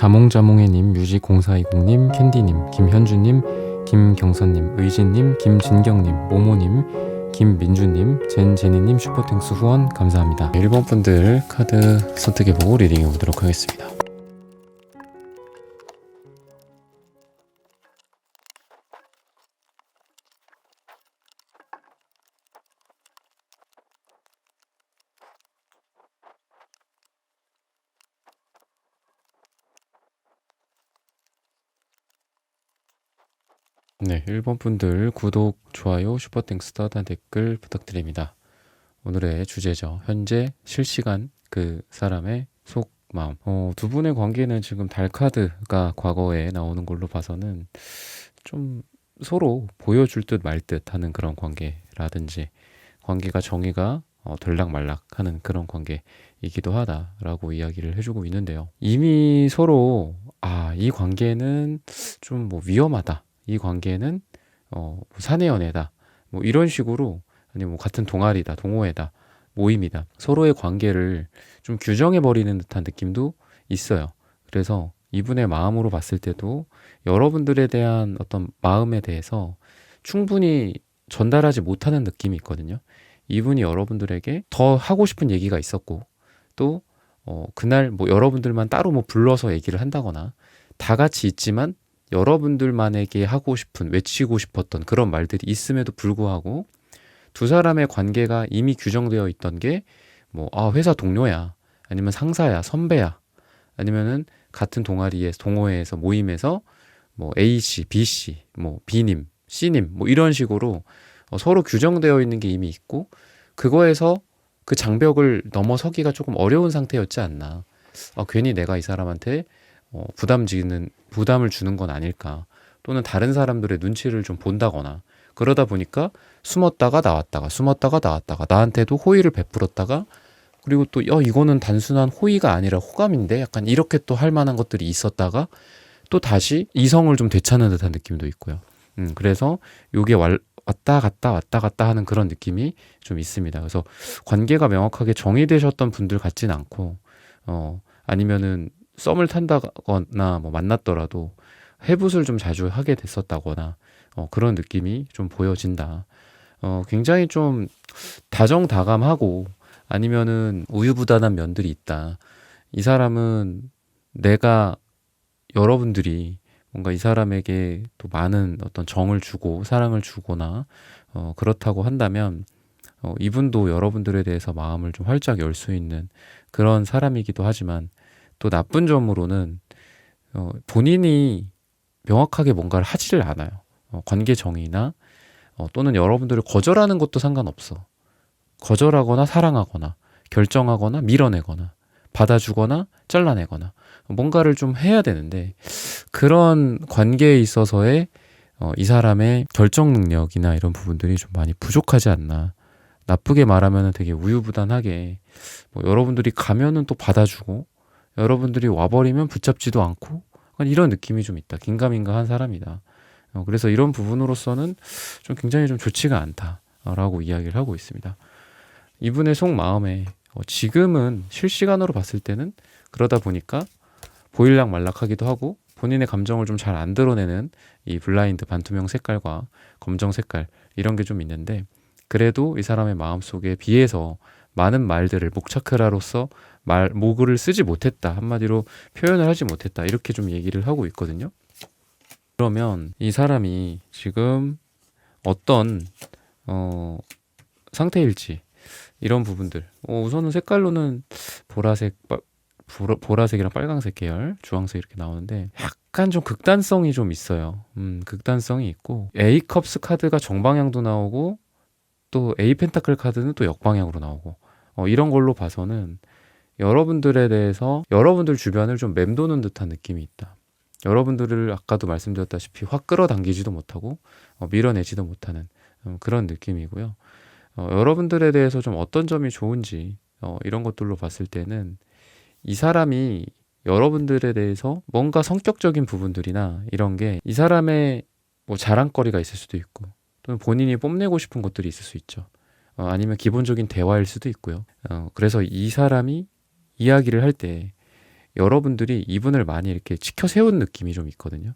자몽자몽해님, 뮤직0420님, 캔디님, 김현주님, 김경선님, 의진님, 김진경님, 모모님, 김민주님, 젠제니님 슈퍼땡스 후원 감사합니다. 1번 분들 카드 선택해보고 리딩해보도록 하겠습니다. 네, 1번 분들 구독, 좋아요, 슈퍼땡스 따단 댓글 부탁드립니다. 오늘의 주제죠. 현재 실시간 그 사람의 속마음. 두 분의 관계는 지금 달 카드가 과거에 나오는 걸로 봐서는 좀 서로 보여줄 듯 말 듯 하는 그런 관계라든지 관계가 정의가 들락말락 하는 그런 관계이기도 하다라고 이야기를 해주고 있는데요. 이미 서로 이 관계는 좀 뭐 위험하다. 이 관계는 사내 연애다. 뭐 이런 식으로 아니면 뭐 같은 동아리다, 동호회다, 모임이다. 서로의 관계를 좀 규정해 버리는 듯한 느낌도 있어요. 그래서 이분의 마음으로 봤을 때도 여러분들에 대한 어떤 마음에 대해서 충분히 전달하지 못하는 느낌이 있거든요. 이분이 여러분들에게 더 하고 싶은 얘기가 있었고 또 그날 뭐 여러분들만 따로 뭐 불러서 얘기를 한다거나 다 같이 있지만 여러분들만에게 하고 싶은 외치고 싶었던 그런 말들이 있음에도 불구하고 두 사람의 관계가 이미 규정되어 있던 게 뭐 회사 동료야 아니면 상사야 선배야 아니면은 같은 동아리에 동호회에서 모임에서 뭐 A씨, B씨, 뭐 B님, C님 뭐 이런 식으로 서로 규정되어 있는 게 이미 있고 그거에서 그 장벽을 넘어서기가 조금 어려운 상태였지 않나. 괜히 내가 이 사람한테 부담을 주는 건 아닐까. 또는 다른 사람들의 눈치를 좀 본다거나 그러다 보니까 숨었다가 나왔다가 나한테도 호의를 베풀었다가 그리고 또 이거는 단순한 호의가 아니라 호감인데 약간 이렇게 또 할 만한 것들이 있었다가 또 다시 이성을 좀 되찾는 듯한 느낌도 있고요. 그래서 요게 왔다 갔다 하는 그런 느낌이 좀 있습니다. 그래서 관계가 명확하게 정의되셨던 분들 같진 않고 아니면은 썸을 탄다거나 뭐 만났더라도 해붓을 좀 자주 하게 됐었다거나 그런 느낌이 좀 보여진다. 굉장히 좀 다정다감하고 아니면은 우유부단한 면들이 있다. 이 사람은 내가 여러분들이 뭔가 이 사람에게 또 많은 어떤 정을 주고 사랑을 주거나 그렇다고 한다면 이분도 여러분들에 대해서 마음을 좀 활짝 열 수 있는 그런 사람이기도 하지만 또 나쁜 점으로는 본인이 명확하게 뭔가를 하지를 않아요. 관계 정의나 또는 여러분들을 거절하는 것도 상관없어. 거절하거나 사랑하거나 결정하거나 밀어내거나 받아주거나 잘라내거나 뭔가를 좀 해야 되는데 그런 관계에 있어서의 이 사람의 결정 능력이나 이런 부분들이 좀 많이 부족하지 않나. 나쁘게 말하면 되게 우유부단하게 여러분들이 가면은 또 받아주고 여러분들이 와버리면 붙잡지도 않고 이런 느낌이 좀 있다. 긴가민가한 사람이다. 그래서 이런 부분으로서는 좀 굉장히 좀 좋지가 않다라고 이야기를 하고 있습니다. 이분의 속마음에 지금은 실시간으로 봤을 때는 그러다 보니까 보일락 말락하기도 하고 본인의 감정을 좀 잘 안 드러내는 이 블라인드 반투명 색깔과 검정 색깔 이런 게 좀 있는데 그래도 이 사람의 마음속에 비해서 많은 말들을 목차크라로서 모글을 쓰지 못했다. 한마디로 표현을 하지 못했다. 이렇게 좀 얘기를 하고 있거든요. 그러면 이 사람이 지금 어떤 상태일지 이런 부분들 우선은 색깔로는 보라색이랑 빨강색 계열, 주황색 이렇게 나오는데 약간 좀 극단성이 좀 있어요. 극단성이 있고 A컵스 카드가 정방향도 나오고 또 A 펜타클 카드는 또 역방향으로 나오고 이런 걸로 봐서는 여러분들에 대해서 여러분들 주변을 좀 맴도는 듯한 느낌이 있다. 여러분들을 아까도 말씀드렸다시피 확 끌어당기지도 못하고 밀어내지도 못하는 그런 느낌이고요. 여러분들에 대해서 좀 어떤 점이 좋은지 이런 것들로 봤을 때는 이 사람이 여러분들에 대해서 뭔가 성격적인 부분들이나 이런 게 이 사람의 뭐 자랑거리가 있을 수도 있고 또는 본인이 뽐내고 싶은 것들이 있을 수 있죠. 아니면 기본적인 대화일 수도 있고요. 그래서 이 사람이 이야기를 할 때 여러분들이 이분을 많이 이렇게 치켜 세운 느낌이 좀 있거든요.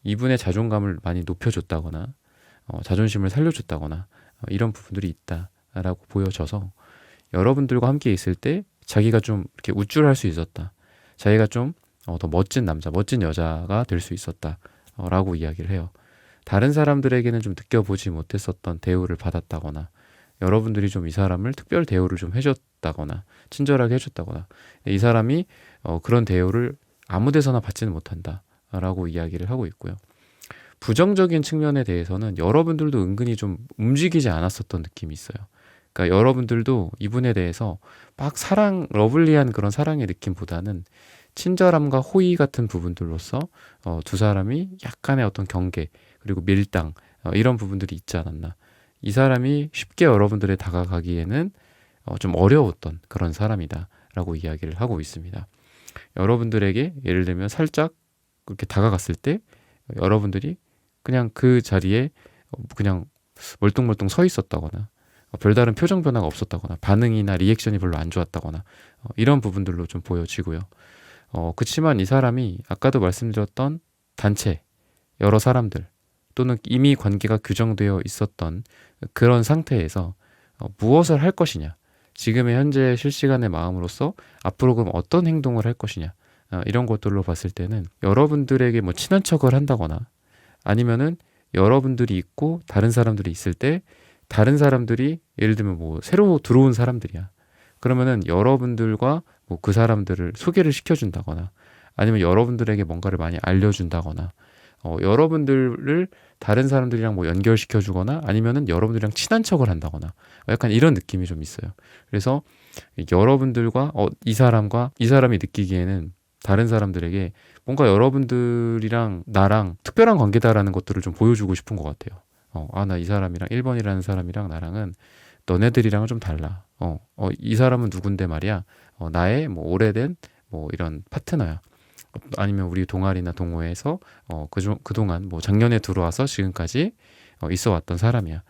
이분의 자존감을 많이 높여줬다거나 자존심을 살려줬다거나 이런 부분들이 있다라고 보여져서 여러분들과 함께 있을 때 자기가 좀 이렇게 우쭐할 수 있었다. 자기가 좀 더 멋진 남자, 멋진 여자가 될 수 있었다라고 이야기를 해요. 다른 사람들에게는 좀 느껴보지 못했었던 대우를 받았다거나 여러분들이 좀 이 사람을 특별 대우를 좀 해줬다거나 친절하게 해줬다거나 이 사람이 그런 대우를 아무 데서나 받지는 못한다라고 이야기를 하고 있고요. 부정적인 측면에 대해서는 여러분들도 은근히 좀 움직이지 않았었던 느낌이 있어요. 그러니까 여러분들도 이분에 대해서 막 러블리한 그런 사랑의 느낌보다는 친절함과 호의 같은 부분들로서 두 사람이 약간의 어떤 경계 그리고 밀당 이런 부분들이 있지 않았나. 이 사람이 쉽게 여러분들에 다가가기에는 좀 어려웠던 그런 사람이다라고 이야기를 하고 있습니다. 여러분들에게 예를 들면 살짝 그렇게 다가갔을 때 여러분들이 그냥 그 자리에 그냥 멀뚱멀뚱 서 있었다거나 별다른 표정 변화가 없었다거나 반응이나 리액션이 별로 안 좋았다거나 이런 부분들로 좀 보여지고요. 그치만 이 사람이 아까도 말씀드렸던 단체, 여러 사람들 또는 이미 관계가 규정되어 있었던 그런 상태에서 무엇을 할 것이냐, 지금의 현재 실시간의 마음으로서 앞으로 그럼 어떤 행동을 할 것이냐 이런 것들로 봤을 때는 여러분들에게 뭐 친한 척을 한다거나 아니면은 여러분들이 있고 다른 사람들이 있을 때 다른 사람들이 예를 들면 뭐 새로 들어온 사람들이야. 그러면은 여러분들과 뭐 그 사람들을 소개를 시켜준다거나 아니면 여러분들에게 뭔가를 많이 알려준다거나 여러분들을 다른 사람들이랑 뭐 연결시켜주거나 아니면은 여러분들이랑 친한 척을 한다거나 약간 이런 느낌이 좀 있어요. 그래서 여러분들과 이 사람이 느끼기에는 다른 사람들에게 뭔가 여러분들이랑 나랑 특별한 관계다라는 것들을 좀 보여주고 싶은 것 같아요. 나 이 사람이랑 1번이라는 사람이랑 나랑은 너네들이랑은 좀 달라. 이 사람은 누군데 말이야. 나의 뭐 오래된 뭐 이런 파트너야. 아니면 우리 동아리나 동호회에서 그동안 뭐 작년에 들어와서 지금까지 있어 왔던 사람이야.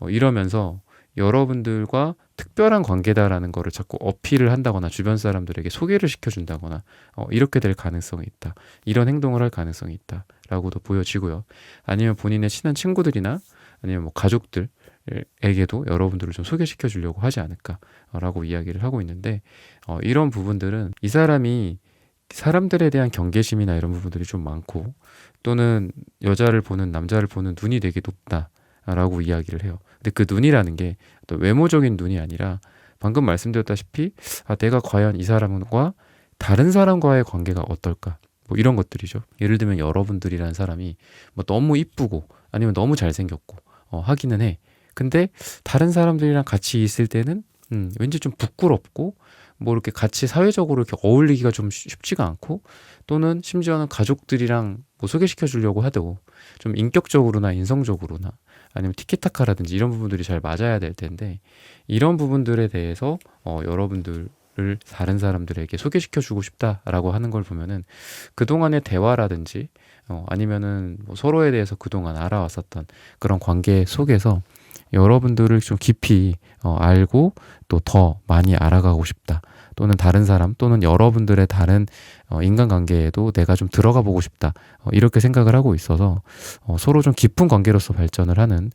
이러면서 여러분들과 특별한 관계다라는 거를 자꾸 어필을 한다거나 주변 사람들에게 소개를 시켜준다거나 이렇게 될 가능성이 있다. 이런 행동을 할 가능성이 있다라고도 보여지고요. 아니면 본인의 친한 친구들이나 아니면 뭐 가족들에게도 여러분들을 좀 소개시켜 주려고 하지 않을까라고 이야기를 하고 있는데 이런 부분들은 이 사람이 사람들에 대한 경계심이나 이런 부분들이 좀 많고 또는 여자를 보는 남자를 보는 눈이 되게 높다라고 이야기를 해요. 근데 그 눈이라는 게 또 외모적인 눈이 아니라 방금 말씀드렸다시피 내가 과연 이 사람과 다른 사람과의 관계가 어떨까 뭐 이런 것들이죠. 예를 들면 여러분들이라는 사람이 뭐 너무 이쁘고 아니면 너무 잘생겼고 하기는 해. 근데 다른 사람들이랑 같이 있을 때는 왠지 좀 부끄럽고 뭐 이렇게 같이 사회적으로 이렇게 어울리기가 좀 쉽지가 않고 또는 심지어는 가족들이랑 뭐 소개시켜 주려고 해도 좀 인격적으로나 인성적으로나 아니면 티키타카라든지 이런 부분들이 잘 맞아야 될 텐데 이런 부분들에 대해서 여러분들을 다른 사람들에게 소개시켜 주고 싶다라고 하는 걸 보면은 그동안의 대화라든지 아니면은 뭐 서로에 대해서 그동안 알아왔었던 그런 관계 속에서 여러분들을 좀 깊이 알고 또 더 많이 알아가고 싶다. 또는 다른 사람 또는 여러분들의 다른 인간관계에도 내가 좀 들어가 보고 싶다. 이렇게 생각을 하고 있어서 서로 좀 깊은 관계로서 발전을 하는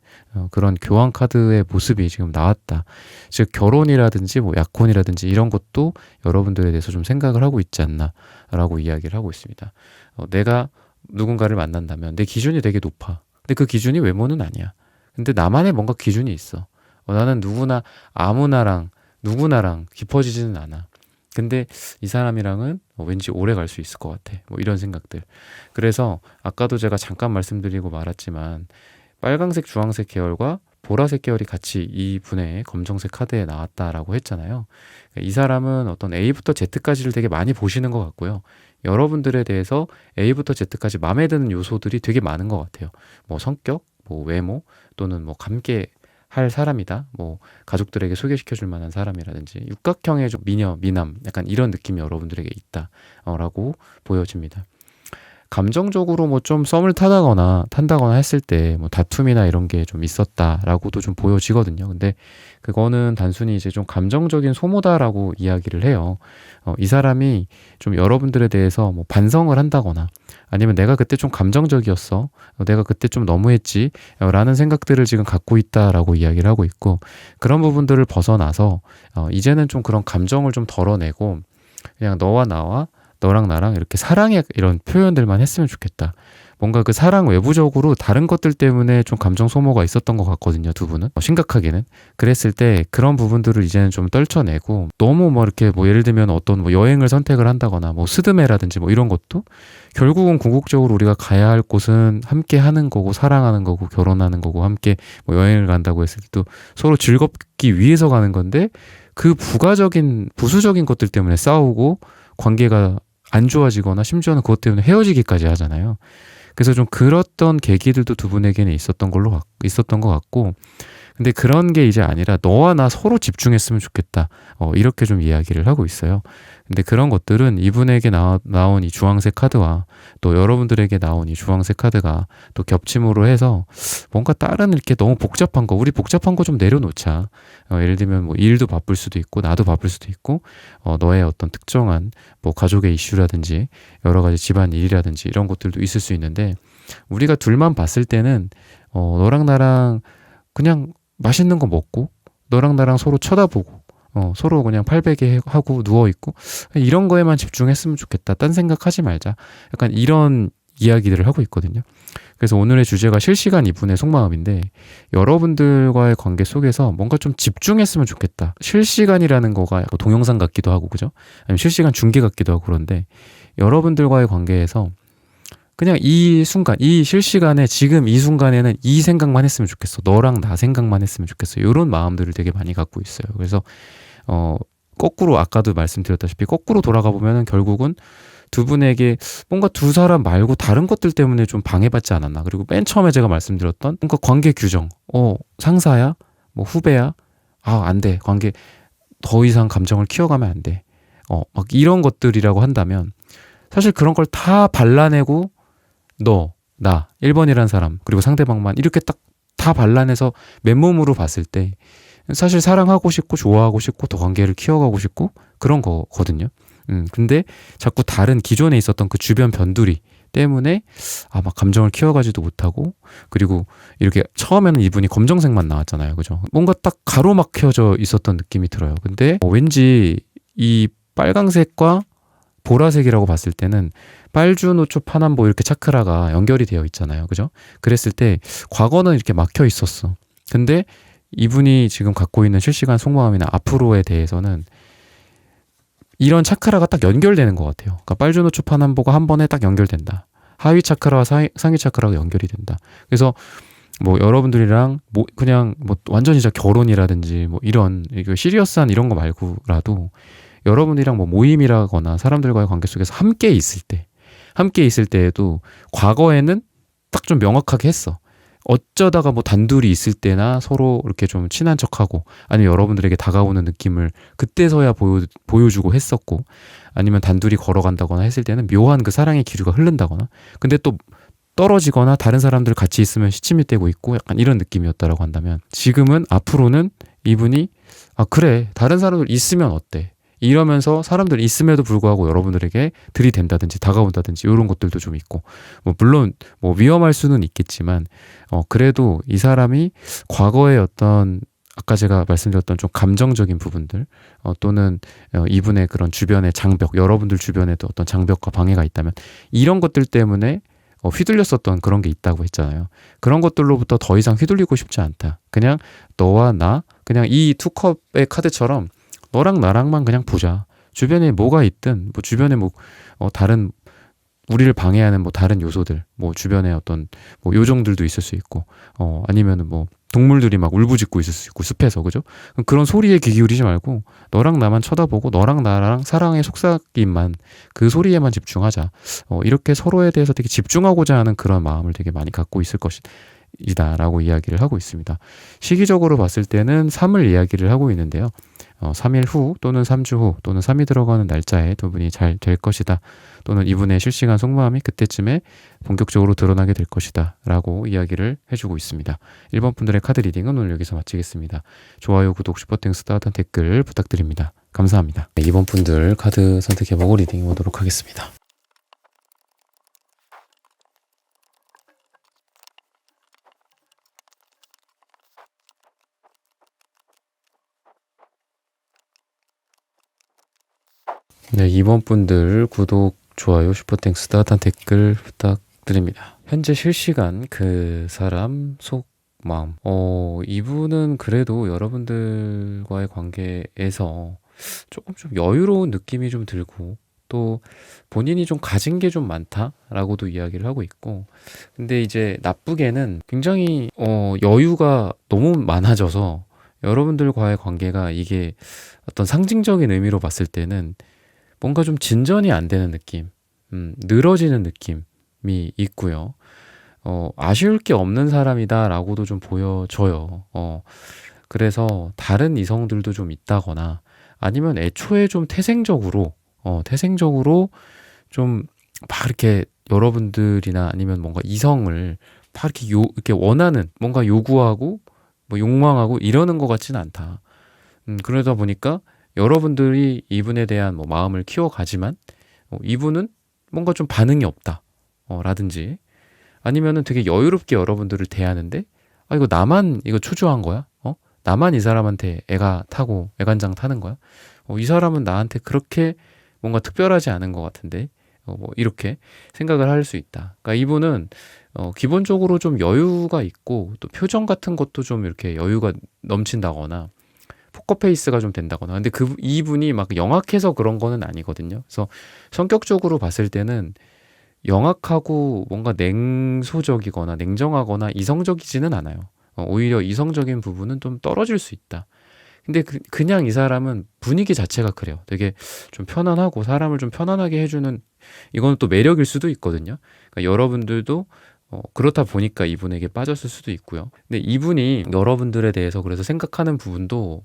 그런 교환 카드의 모습이 지금 나왔다. 즉 결혼이라든지 뭐 약혼이라든지 이런 것도 여러분들에 대해서 좀 생각을 하고 있지 않나라고 이야기를 하고 있습니다. 내가 누군가를 만난다면 내 기준이 되게 높아. 근데 그 기준이 외모는 아니야. 근데 나만의 뭔가 기준이 있어. 나는 누구나랑 깊어지지는 않아. 근데 이 사람이랑은 왠지 오래 갈 수 있을 것 같아. 뭐 이런 생각들. 그래서 아까도 제가 잠깐 말씀드리고 말았지만 빨강색, 주황색 계열과 보라색 계열이 같이 이 분의 검정색 카드에 나왔다라고 했잖아요. 이 사람은 어떤 A부터 Z까지를 되게 많이 보시는 것 같고요. 여러분들에 대해서 A부터 Z까지 마음에 드는 요소들이 되게 많은 것 같아요. 뭐 성격, 뭐 외모 또는 뭐 함께 할 사람이다. 뭐 가족들에게 소개시켜 줄 만한 사람이라든지 육각형의 좀 미녀, 미남 약간 이런 느낌이 여러분들에게 있다라고 보여집니다. 감정적으로 뭐 좀 썸을 탄다거나 했을 때 뭐 다툼이나 이런 게 좀 있었다라고도 좀 보여지거든요. 근데 그거는 단순히 이제 좀 감정적인 소모다라고 이야기를 해요. 이 사람이 좀 여러분들에 대해서 뭐 반성을 한다거나 아니면 내가 그때 좀 감정적이었어. 내가 그때 좀 너무했지. 라는 생각들을 지금 갖고 있다라고 이야기를 하고 있고 그런 부분들을 벗어나서 이제는 좀 그런 감정을 좀 덜어내고 그냥 너랑 나랑 이렇게 사랑의 이런 표현들만 했으면 좋겠다. 뭔가 그 사랑 외부적으로 다른 것들 때문에 좀 감정 소모가 있었던 것 같거든요, 두 분은. 심각하게는. 그랬을 때 그런 부분들을 이제는 좀 떨쳐내고 너무 뭐 이렇게 뭐 예를 들면 어떤 뭐 여행을 선택을 한다거나 뭐 스드메라든지 뭐 이런 것도 결국은 궁극적으로 우리가 가야 할 곳은 함께 하는 거고 사랑하는 거고 결혼하는 거고 함께 뭐 여행을 간다고 했을 때도 서로 즐겁기 위해서 가는 건데 그 부수적인 것들 때문에 싸우고 관계가 안 좋아지거나 심지어는 그것 때문에 헤어지기까지 하잖아요. 그래서 좀 그랬던 계기들도 두 분에게는 있었던 것 같고, 근데 그런 게 이제 아니라 너와 나 서로 집중했으면 좋겠다. 이렇게 좀 이야기를 하고 있어요. 근데 그런 것들은 이분에게 나온 이 주황색 카드와 또 여러분들에게 나온 이 주황색 카드가 또 겹침으로 해서 뭔가 다른 이렇게 너무 우리 복잡한 거 좀 내려놓자. 예를 들면 뭐 일도 바쁠 수도 있고 나도 바쁠 수도 있고 너의 어떤 특정한 뭐 가족의 이슈라든지 여러 가지 집안 일이라든지 이런 것들도 있을 수 있는데 우리가 둘만 봤을 때는 너랑 나랑 그냥 맛있는 거 먹고 너랑 나랑 서로 쳐다보고 서로 그냥 팔베개 하고 누워있고 이런 거에만 집중했으면 좋겠다. 딴 생각하지 말자. 약간 이런 이야기들을 하고 있거든요. 그래서 오늘의 주제가 실시간 이분의 속마음인데 여러분들과의 관계 속에서 뭔가 좀 집중했으면 좋겠다. 실시간이라는 거가 동영상 같기도 하고 그죠? 아니면 실시간 중계 같기도 하고 그런데 여러분들과의 관계에서 그냥 이 순간, 이 실시간에 지금 이 순간에는 이 생각만 했으면 좋겠어. 너랑 나 생각만 했으면 좋겠어. 이런 마음들을 되게 많이 갖고 있어요. 그래서 거꾸로 아까도 말씀드렸다시피 거꾸로 돌아가 보면은 결국은 두 분에게 뭔가 두 사람 말고 다른 것들 때문에 좀 방해받지 않았나. 그리고 맨 처음에 제가 말씀드렸던 뭔가 관계 규정. 상사야? 뭐 후배야? 안 돼. 관계 더 이상 감정을 키워가면 안 돼. 막 이런 것들이라고 한다면 사실 그런 걸 다 발라내고 너, 나, 1번이라는 사람 그리고 상대방만 이렇게 딱 다 발라내서 맨몸으로 봤을 때 사실 사랑하고 싶고 좋아하고 싶고 더 관계를 키워가고 싶고 그런 거거든요. 근데 자꾸 다른 기존에 있었던 그 주변 변두리 때문에 막 감정을 키워가지도 못하고 그리고 이렇게 처음에는 이분이 검정색만 나왔잖아요. 그죠? 뭔가 딱 가로막혀져 있었던 느낌이 들어요. 근데 왠지 이 빨강색과 보라색이라고 봤을 때는 빨주노초 파남보 이렇게 차크라가 연결이 되어 있잖아요. 그죠? 그랬을 때 과거는 이렇게 막혀 있었어. 근데 이분이 지금 갖고 있는 실시간 속마음이나 앞으로에 대해서는 이런 차크라가 딱 연결되는 것 같아요. 그러니까 빨주노초 파남보가 한 번에 딱 연결된다. 하위 차크라와 상위 차크라가 연결이 된다. 그래서 뭐 여러분들이랑 뭐 그냥 뭐 완전 진짜 결혼이라든지 뭐 이런 시리어스한 이런 거 말고라도 여러분들이랑 뭐 모임이라거나 사람들과의 관계 속에서 함께 있을 때에도 과거에는 딱 좀 명확하게 했어. 어쩌다가 뭐 단둘이 있을 때나 서로 이렇게 좀 친한 척하고 아니면 여러분들에게 다가오는 느낌을 그때서야 보여주고 했었고 아니면 단둘이 걸어간다거나 했을 때는 묘한 그 사랑의 기류가 흐른다거나 근데 또 떨어지거나 다른 사람들 같이 있으면 시침이 떼고 있고 약간 이런 느낌이었다라고 한다면 지금은 앞으로는 이분이 그래 다른 사람들 있으면 어때 이러면서 사람들 있음에도 불구하고 여러분들에게 들이댄다든지 다가온다든지 이런 것들도 좀 있고 물론 위험할 수는 있겠지만 그래도 이 사람이 과거의 어떤 아까 제가 말씀드렸던 좀 감정적인 부분들 또는 이분의 그런 주변의 장벽 여러분들 주변에도 어떤 장벽과 방해가 있다면 이런 것들 때문에 휘둘렸었던 그런 게 있다고 했잖아요. 그런 것들로부터 더 이상 휘둘리고 싶지 않다. 그냥 너와 나 그냥 이 두 컵의 카드처럼 너랑 나랑만 그냥 보자. 주변에 뭐가 있든 뭐 주변에 다른 우리를 방해하는 다른 요소들 주변에 어떤 요정들도 있을 수 있고 아니면은 동물들이 막 울부짖고 있을 수 있고 숲에서 그죠? 그런 소리에 귀 기울이지 말고 너랑 나만 쳐다보고 너랑 나랑 사랑의 속삭임만 그 소리에만 집중하자. 이렇게 서로에 대해서 되게 집중하고자 하는 그런 마음을 되게 많이 갖고 있을 것이다라고 이야기를 하고 있습니다. 시기적으로 봤을 때는 3을 이야기를 하고 있는데요. 3일 후 또는 3주 후 또는 3이 들어가는 날짜에 두 분이 잘 될 것이다. 또는 이분의 실시간 속마음이 그때쯤에 본격적으로 드러나게 될 것이다. 라고 이야기를 해주고 있습니다. 1번 분들의 카드 리딩은 오늘 여기서 마치겠습니다. 좋아요, 구독, 슈퍼땡스, 따뜻한 댓글 부탁드립니다. 감사합니다. 네, 2번 분들 카드 선택해보고 리딩 해보도록 하겠습니다. 네, 2번 분들 구독, 좋아요, 슈퍼땡스, 따뜻한 댓글 부탁드립니다. 현재 실시간 그 사람 속마음. 이분은 그래도 여러분들과의 관계에서 조금 좀 여유로운 느낌이 좀 들고 또 본인이 좀 가진 게 좀 많다라고도 이야기를 하고 있고, 근데 이제 나쁘게는 굉장히 여유가 너무 많아져서 여러분들과의 관계가 이게 어떤 상징적인 의미로 봤을 때는 뭔가 좀 진전이 안 되는 느낌, 늘어지는 느낌이 있고요. 아쉬울 게 없는 사람이다라고도 좀 보여져요. 그래서 다른 이성들도 좀 있다거나 아니면 애초에 좀 태생적으로 좀 막 이렇게 여러분들이나 아니면 뭔가 이성을 막 이렇게 원하는 뭔가 요구하고 뭐 욕망하고 이러는 것 같지는 않다. 그러다 보니까 여러분들이 이분에 대한 뭐 마음을 키워가지만 이분은 뭔가 좀 반응이 없다. 라든지 아니면은 되게 여유롭게 여러분들을 대하는데 이거 나만 이거 초조한 거야? 나만 이 사람한테 애간장 타는 거야? 이 사람은 나한테 그렇게 뭔가 특별하지 않은 것 같은데 뭐 이렇게 생각을 할 수 있다. 그러니까 이분은 기본적으로 좀 여유가 있고 또 표정 같은 것도 좀 이렇게 여유가 넘친다거나 포커페이스가 좀 된다거나. 근데 이분이 막 영악해서 그런 거는 아니거든요. 그래서 성격적으로 봤을 때는 영악하고 뭔가 냉소적이거나 냉정하거나 이성적이지는 않아요. 오히려 이성적인 부분은 좀 떨어질 수 있다. 근데 그냥 이 사람은 분위기 자체가 그래요. 되게 좀 편안하고 사람을 좀 편안하게 해주는, 이건 또 매력일 수도 있거든요. 그러니까 여러분들도 그렇다 보니까 이분에게 빠졌을 수도 있고요. 근데 이분이 여러분들에 대해서 그래서 생각하는 부분도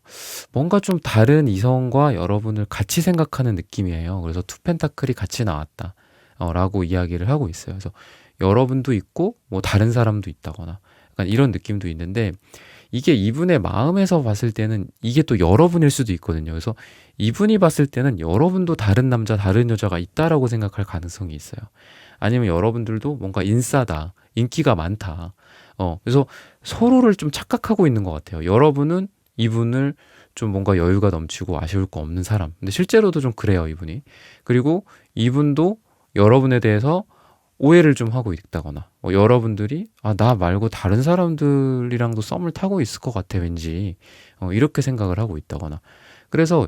뭔가 좀 다른 이성과 여러분을 같이 생각하는 느낌이에요. 그래서 투 펜타클이 같이 나왔다 라고 이야기를 하고 있어요. 그래서 여러분도 있고 뭐 다른 사람도 있다거나 약간 이런 느낌도 있는데, 이게 이분의 마음에서 봤을 때는 이게 또 여러분일 수도 있거든요. 그래서 이분이 봤을 때는 여러분도 다른 남자, 다른 여자가 있다라고 생각할 가능성이 있어요. 아니면 여러분들도 뭔가 인싸다, 인기가 많다. 그래서 서로를 좀 착각하고 있는 것 같아요. 여러분은 이분을 좀 뭔가 여유가 넘치고 아쉬울 거 없는 사람. 근데 실제로도 좀 그래요, 이분이. 그리고 이분도 여러분에 대해서 오해를 좀 하고 있다거나, 여러분들이 나 말고 다른 사람들이랑도 썸을 타고 있을 것 같아 왠지, 이렇게 생각을 하고 있다거나. 그래서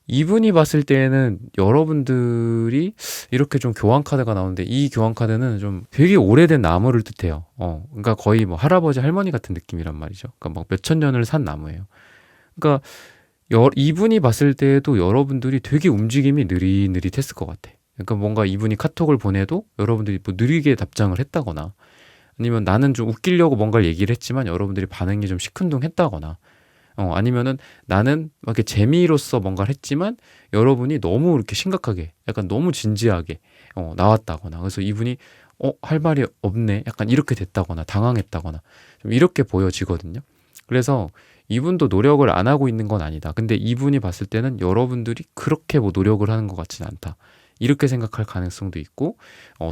이분이 봤을 때에는 여러분들이 이렇게 좀 교환 카드가 나오는데, 이 교환 카드는 좀 되게 오래된 나무를 뜻해요. 그러니까 거의 뭐 할아버지 할머니 같은 느낌이란 말이죠. 그러니까 막 몇천 년을 산 나무예요. 그러니까 이분이 봤을 때에도 여러분들이 되게 움직임이 느릿느릿했을 것 같아. 그러니까 뭔가 이분이 카톡을 보내도 여러분들이 뭐 느리게 답장을 했다거나, 아니면 나는 좀 웃기려고 뭔가를 얘기를 했지만 여러분들이 반응이 좀 시큰둥했다거나, 아니면은 나는 막 이렇게 재미로서 뭔가를 했지만 여러분이 너무 이렇게 심각하게, 약간 너무 진지하게 나왔다거나, 그래서 이분이 할 말이 없네, 약간 이렇게 됐다거나 당황했다거나 좀 이렇게 보여지거든요. 그래서 이분도 노력을 안 하고 있는 건 아니다. 근데 이분이 봤을 때는 여러분들이 그렇게 뭐 노력을 하는 것 같지는 않다. 이렇게 생각할 가능성도 있고,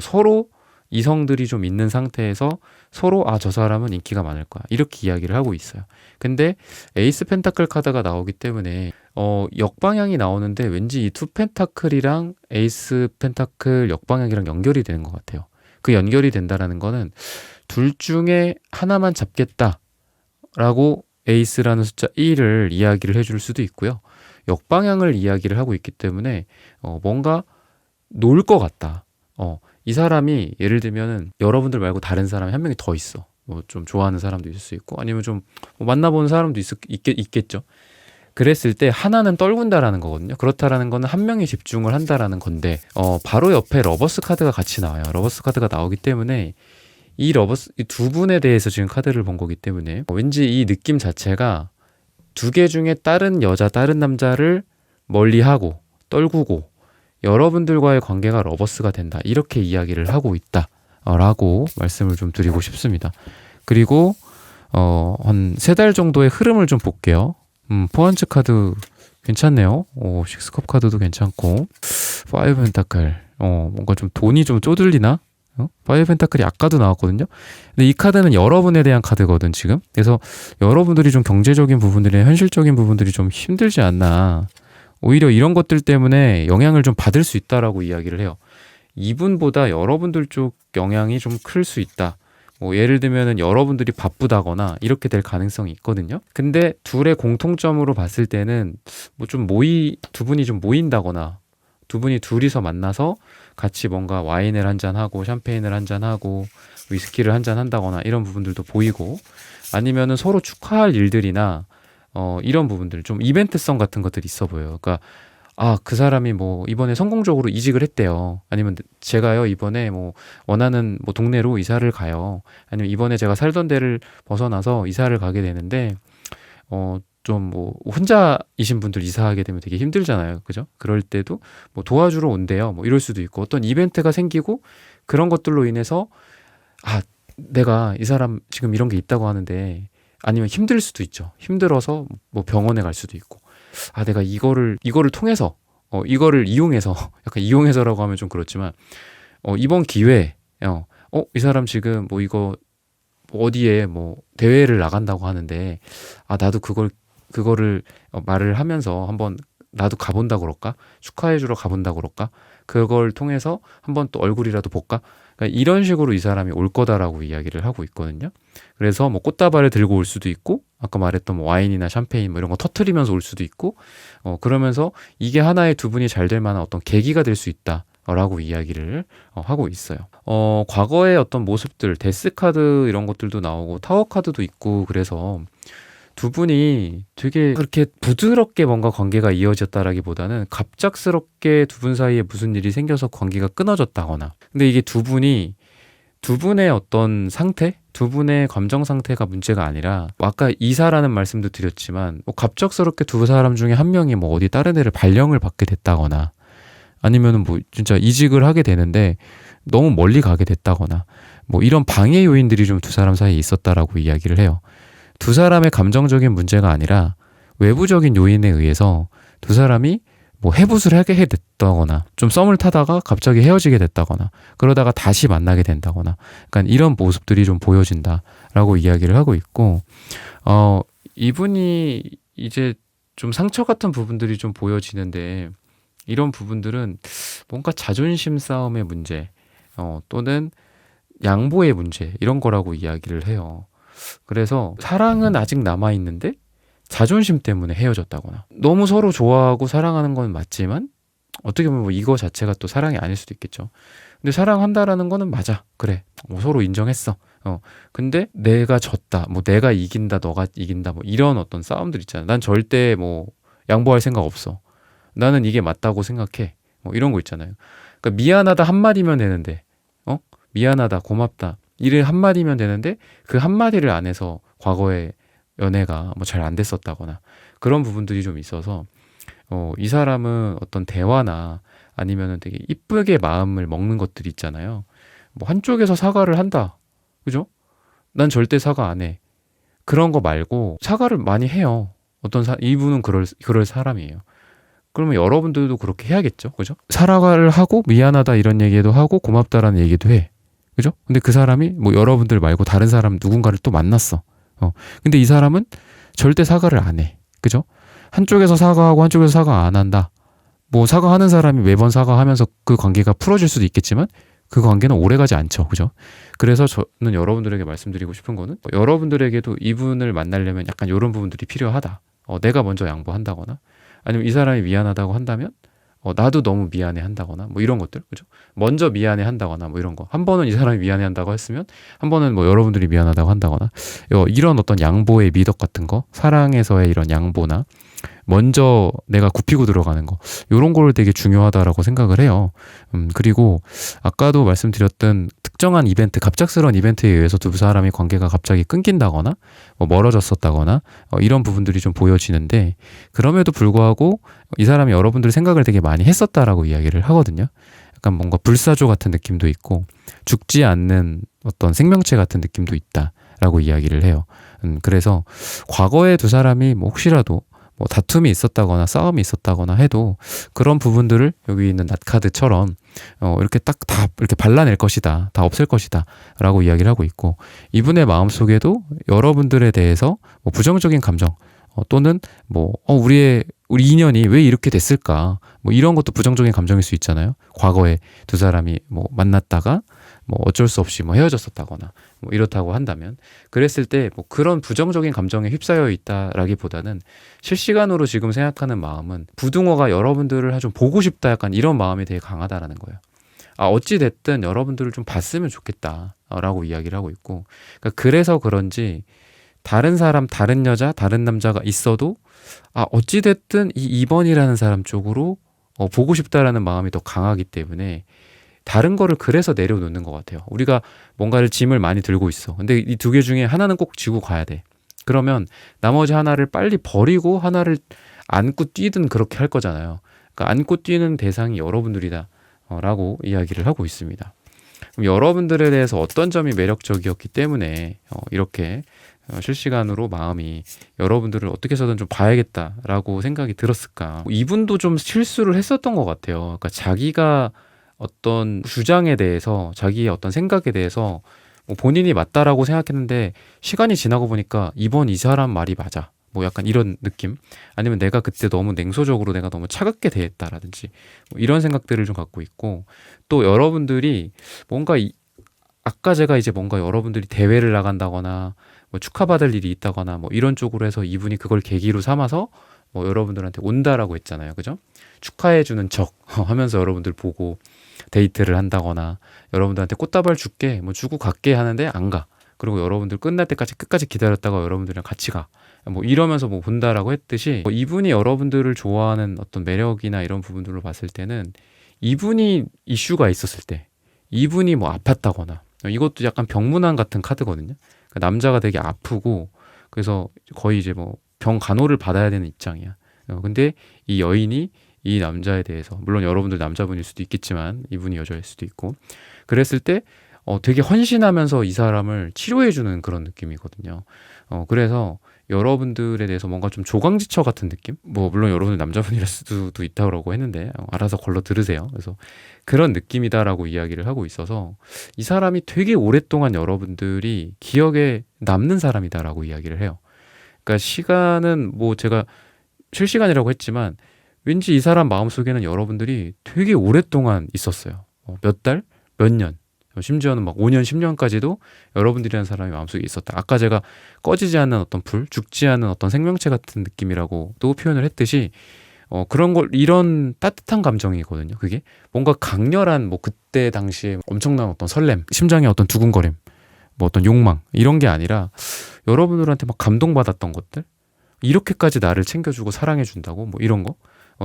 서로 이성들이 좀 있는 상태에서 서로 저 사람은 인기가 많을 거야, 이렇게 이야기를 하고 있어요. 근데 에이스 펜타클 카드가 나오기 때문에 역방향이 나오는데 왠지 이 투 펜타클이랑 에이스 펜타클 역방향이랑 연결이 되는 것 같아요. 그 연결이 된다라는 거는 둘 중에 하나만 잡겠다라고 에이스라는 숫자 1을 이야기를 해줄 수도 있고요. 역방향을 이야기를 하고 있기 때문에 뭔가 놀 것 같다. 이 사람이 예를 들면은 여러분들 말고 다른 사람이 한 명이 더 있어. 뭐 좀 좋아하는 사람도 있을 수 있고, 아니면 좀 만나보는 사람도 있겠죠. 그랬을 때 하나는 떨군다라는 거거든요. 그렇다라는 거는 한 명이 집중을 한다라는 건데, 바로 옆에 러버스 카드가 같이 나와요. 러버스 카드가 나오기 때문에 이 두 분에 대해서 지금 카드를 본 거기 때문에 왠지 이 느낌 자체가 두 개 중에 다른 여자, 다른 남자를 멀리하고 떨구고 여러분들과의 관계가 러버스가 된다. 이렇게 이야기를 하고 있다. 라고 말씀을 좀 드리고 싶습니다. 그리고 한 3달 정도의 흐름을 좀 볼게요. 포한츠 카드 괜찮네요. 식스컵 카드도 괜찮고 파이브 펜타클 뭔가 좀 돈이 좀 쪼들리나? 파이브 펜타클이 아까도 나왔거든요. 근데 이 카드는 여러분에 대한 카드거든 지금. 그래서 여러분들이 좀 경제적인 부분들이 현실적인 부분들이 좀 힘들지 않나. 오히려 이런 것들 때문에 영향을 좀 받을 수 있다라고 이야기를 해요. 이분보다 여러분들 쪽 영향이 좀 클 수 있다. 뭐 예를 들면은 여러분들이 바쁘다거나 이렇게 될 가능성이 있거든요. 근데 둘의 공통점으로 봤을 때는 뭐 좀 두 분이 좀 모인다거나 두 분이 둘이서 만나서 같이 뭔가 와인을 한잔하고 샴페인을 한잔하고 위스키를 한잔한다거나 이런 부분들도 보이고 아니면은 서로 축하할 일들이나 이런 부분들 좀 이벤트성 같은 것들이 있어 보여요. 그러니까 그 사람이 뭐 이번에 성공적으로 이직을 했대요. 아니면 제가요 이번에 뭐 원하는 뭐 동네로 이사를 가요. 아니면 이번에 제가 살던 데를 벗어나서 이사를 가게 되는데 좀 뭐 혼자이신 분들 이사하게 되면 되게 힘들잖아요. 그죠? 그럴 때도 뭐 도와주러 온대요. 뭐 이럴 수도 있고 어떤 이벤트가 생기고 그런 것들로 인해서 내가 이 사람 지금 이런 게 있다고 하는데 아니면 힘들 수도 있죠. 힘들어서 뭐 병원에 갈 수도 있고 내가 이거를 통해서 이거를 이용해서 약간 이용해서라고 하면 좀 그렇지만 이번 기회에 이 사람 지금 뭐 이거 어디에 뭐 대회를 나간다고 하는데 나도 그거를 말을 하면서 한번 나도 가본다 그럴까? 축하해주러 가본다 그럴까? 그걸 통해서 한번 또 얼굴이라도 볼까? 그러니까 이런 식으로 이 사람이 올 거다라고 이야기를 하고 있거든요. 그래서 뭐 꽃다발을 들고 올 수도 있고 아까 말했던 뭐 와인이나 샴페인 뭐 이런 거 터트리면서 올 수도 있고 그러면서 이게 하나의 두 분이 잘 될 만한 어떤 계기가 될 수 있다. 라고 이야기를 하고 있어요. 과거의 어떤 모습들, 데스카드 이런 것들도 나오고 타워카드도 있고 그래서 두 분이 되게 그렇게 부드럽게 뭔가 관계가 이어졌다라기보다는 갑작스럽게 두 분 사이에 무슨 일이 생겨서 관계가 끊어졌다거나 근데 이게 두 분의 어떤 상태? 두 분의 감정 상태가 문제가 아니라 아까 이사라는 말씀도 드렸지만 뭐 갑작스럽게 두 사람 중에 한 명이 뭐 어디 다른 애를 발령을 받게 됐다거나 아니면은 뭐 진짜 이직을 하게 되는데 너무 멀리 가게 됐다거나 뭐 이런 방해 요인들이 좀 두 사람 사이에 있었다라고 이야기를 해요. 두 사람의 감정적인 문제가 아니라 외부적인 요인에 의해서 두 사람이 뭐 해붓을 하게 됐다거나 좀 썸을 타다가 갑자기 헤어지게 됐다거나 그러다가 다시 만나게 된다거나 그러니까 이런 모습들이 좀 보여진다라고 이야기를 하고 있고 이분이 이제 좀 상처 같은 부분들이 좀 보여지는데 이런 부분들은 뭔가 자존심 싸움의 문제 또는 양보의 문제 이런 거라고 이야기를 해요. 그래서 사랑은 아직 남아있는데 자존심 때문에 헤어졌다거나 너무 서로 좋아하고 사랑하는 건 맞지만 어떻게 보면 뭐 이거 자체가 또 사랑이 아닐 수도 있겠죠. 근데 사랑한다라는 거는 맞아. 그래. 뭐 서로 인정했어. 근데 내가 졌다. 뭐 내가 이긴다. 너가 이긴다. 뭐 이런 어떤 싸움들 있잖아. 난 절대 뭐 양보할 생각 없어. 나는 이게 맞다고 생각해. 뭐 이런 거 있잖아요. 그러니까 미안하다 한마디면 되는데 미안하다 고맙다 이를 한마디면 되는데 그 한마디를 안 해서 과거에 연애가 뭐 잘 안 됐었다거나 그런 부분들이 좀 있어서 이 사람은 어떤 대화나 아니면은 되게 이쁘게 마음을 먹는 것들이 있잖아요. 뭐 한쪽에서 사과를 한다. 그죠? 난 절대 사과 안 해. 그런 거 말고 사과를 많이 해요. 이분은 그럴 사람이에요. 그러면 여러분들도 그렇게 해야겠죠. 그죠? 사과를 하고 미안하다 이런 얘기도 하고 고맙다라는 얘기도 해. 그죠? 근데 그 사람이 뭐 여러분들 말고 다른 사람 누군가를 또 만났어. 근데 이 사람은 절대 사과를 안 해. 그죠? 한쪽에서 사과하고 한쪽에서 사과 안 한다. 뭐 사과하는 사람이 매번 사과하면서 그 관계가 풀어질 수도 있겠지만 그 관계는 오래가지 않죠. 그죠? 그래서 저는 여러분들에게 말씀드리고 싶은 거는 여러분들에게도 이분을 만나려면 약간 이런 부분들이 필요하다. 내가 먼저 양보한다거나 아니면 이 사람이 미안하다고 한다면 나도 너무 미안해 한다거나 뭐 이런 것들. 그죠? 먼저 미안해 한다거나 뭐 이런 거. 한 번은 이 사람이 미안해 한다고 했으면 한 번은 뭐 여러분들이 미안하다고 한다거나 이런 어떤 양보의 미덕 같은 거 사랑에서의 이런 양보나 먼저 내가 굽히고 들어가는 거 이런 거를 되게 중요하다라고 생각을 해요. 그리고 아까도 말씀드렸던 특정한 이벤트, 갑작스러운 이벤트에 의해서 두 사람의 관계가 갑자기 끊긴다거나 뭐 멀어졌었다거나 이런 부분들이 좀 보여지는데, 그럼에도 불구하고 이 사람이 여러분들의 생각을 되게 많이 했었다라고 이야기를 하거든요. 약간 뭔가 불사조 같은 느낌도 있고 죽지 않는 어떤 생명체 같은 느낌도 있다라고 이야기를 해요. 그래서 과거에 두 사람이 뭐 혹시라도 뭐 다툼이 있었다거나 싸움이 있었다거나 해도 그런 부분들을 여기 있는 낫카드처럼 이렇게 딱 다 이렇게 발라낼 것이다, 다 없앨 것이다 라고 이야기를 하고 있고, 이분의 마음속에도 여러분들에 대해서 뭐 부정적인 감정 또는 뭐 우리 인연이 왜 이렇게 됐을까, 뭐 이런 것도 부정적인 감정일 수 있잖아요. 과거에 두 사람이 뭐 만났다가 뭐 어쩔 수 없이 뭐 헤어졌었다거나 뭐 이렇다고 한다면, 그랬을 때 뭐 그런 부정적인 감정에 휩싸여 있다라기보다는 실시간으로 지금 생각하는 마음은 부등호가 여러분들을 좀 보고 싶다, 약간 이런 마음이 되게 강하다라는 거예요. 어찌 됐든 여러분들을 좀 봤으면 좋겠다라고 이야기를 하고 있고, 그러니까 그래서 그런지 다른 사람, 다른 여자, 다른 남자가 있어도 어찌 됐든 이 2번이라는 사람 쪽으로 보고 싶다라는 마음이 더 강하기 때문에 다른 거를 그래서 내려놓는 것 같아요. 우리가 뭔가를 짐을 많이 들고 있어. 근데 이 두 개 중에 하나는 꼭 지고 가야 돼. 그러면 나머지 하나를 빨리 버리고 하나를 안고 뛰든 그렇게 할 거잖아요. 그러니까 안고 뛰는 대상이 여러분들이다 라고 이야기를 하고 있습니다. 그럼 여러분들에 대해서 어떤 점이 매력적이었기 때문에 이렇게 실시간으로 마음이 여러분들을 어떻게 해서든 좀 봐야겠다라고 생각이 들었을까. 이분도 좀 실수를 했었던 것 같아요. 그러니까 자기가 어떤 주장에 대해서, 자기의 어떤 생각에 대해서 뭐 본인이 맞다라고 생각했는데 시간이 지나고 보니까 이번 이 사람 말이 맞아, 뭐 약간 이런 느낌, 아니면 내가 그때 너무 냉소적으로 내가 너무 차갑게 대했다라든지 뭐 이런 생각들을 좀 갖고 있고, 또 여러분들이 뭔가 아까 제가 이제 뭔가 여러분들이 대회를 나간다거나 뭐 축하받을 일이 있다거나 뭐 이런 쪽으로 해서 이분이 그걸 계기로 삼아서 뭐 여러분들한테 온다라고 했잖아요. 그죠? 축하해주는 척 하면서 여러분들 보고 데이트를 한다거나, 여러분들한테 꽃다발 줄게 뭐 주고 갈게 하는데 안 가. 그리고 여러분들 끝날 때까지 끝까지 기다렸다가 여러분들이랑 같이 가. 뭐 이러면서 뭐 본다라고 했듯이, 이분이 여러분들을 좋아하는 어떤 매력이나 이런 부분들로 봤을 때는 이분이 이슈가 있었을 때, 이분이 뭐 아팠다거나, 이것도 약간 병문안 같은 카드거든요. 그러니까 남자가 되게 아프고 그래서 거의 이제 뭐 병 간호를 받아야 되는 입장이야. 근데 이 여인이 이 남자에 대해서, 물론 여러분들 남자분일 수도 있겠지만 이분이 여자일 수도 있고, 그랬을 때 되게 헌신하면서 이 사람을 치료해주는 그런 느낌이거든요. 그래서 여러분들에 대해서 뭔가 좀 조강지처 같은 느낌? 뭐 물론 여러분들 남자분일 수도 있다고 했는데 알아서 걸러 들으세요. 그래서 그런 느낌이다라고 이야기를 하고 있어서 이 사람이 되게 오랫동안 여러분들이 기억에 남는 사람이다라고 이야기를 해요. 그러니까 시간은 뭐 제가 실시간이라고 했지만 왠지 이 사람 마음속에는 여러분들이 되게 오랫동안 있었어요. 몇 달, 몇 년, 심지어는 막 5년, 10년까지도 여러분들이라는 사람이 마음속에 있었다. 아까 제가 꺼지지 않는 어떤 불, 죽지 않는 어떤 생명체 같은 느낌이라고 또 표현을 했듯이 그런 걸, 이런 따뜻한 감정이거든요. 그게 뭔가 강렬한, 뭐 그때 당시에 엄청난 어떤 설렘, 심장의 어떤 두근거림, 뭐 어떤 욕망, 이런 게 아니라 여러분들한테 막 감동받았던 것들, 이렇게까지 나를 챙겨주고 사랑해준다고, 뭐 이런 거,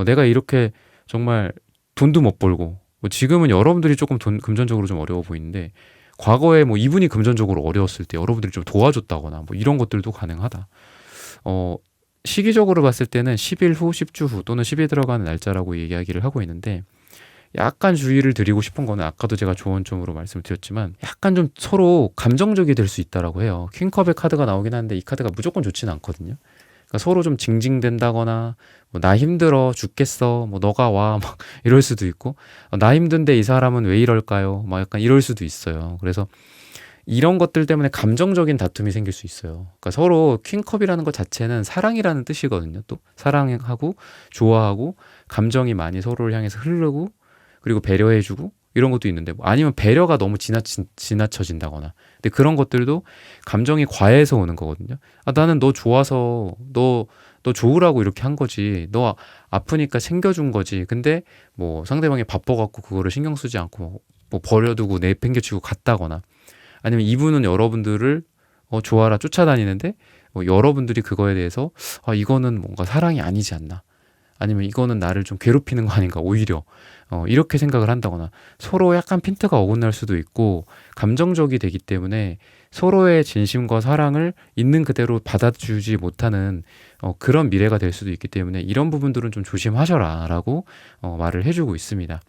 내가 이렇게 정말 돈도 못 벌고, 뭐 지금은 여러분들이 조금 금전적으로 좀 어려워 보이는데 과거에 뭐 이분이 금전적으로 어려웠을 때 여러분들이 좀 도와줬다거나 뭐 이런 것들도 가능하다. 시기적으로 봤을 때는 10일 후, 10주 후 또는 10일 들어가는 날짜라고 이야기를 하고 있는데, 약간 주의를 드리고 싶은 거는 아까도 제가 조언점으로 말씀을 드렸지만 약간 좀 서로 감정적이 될 수 있다라고 해요. 퀸컵의 카드가 나오긴 하는데 이 카드가 무조건 좋지는 않거든요. 그러니까 서로 좀 징징댄다거나, 뭐 나 힘들어 죽겠어, 뭐 너가 와, 막 이럴 수도 있고, 나 힘든데 이 사람은 왜 이럴까요, 막 약간 이럴 수도 있어요. 그래서 이런 것들 때문에 감정적인 다툼이 생길 수 있어요. 그러니까 서로 퀸컵이라는 것 자체는 사랑이라는 뜻이거든요. 또 사랑하고 좋아하고 감정이 많이 서로를 향해서 흐르고, 그리고 배려해주고 이런 것도 있는데, 뭐 아니면 배려가 너무 지나쳐진다거나, 근데 그런 것들도 감정이 과해서 오는 거거든요. 나는 너 좋아서 너 좋으라고 이렇게 한 거지, 너 아프니까 챙겨준 거지, 근데 뭐 상대방이 바빠갖고 그거를 신경 쓰지 않고 뭐 버려두고 내팽개치고 갔다거나, 아니면 이분은 여러분들을 좋아라 쫓아다니는데 여러분들이 그거에 대해서 이거는 뭔가 사랑이 아니지 않나, 아니면 이거는 나를 좀 괴롭히는 거 아닌가 오히려 이렇게 생각을 한다거나 서로 약간 핀트가 어긋날 수도 있고 감정적이 되기 때문에 서로의 진심과 사랑을 있는 그대로 받아주지 못하는 그런 미래가 될 수도 있기 때문에 이런 부분들은 좀 조심하셔라 라고 말을 해주고 있습니다.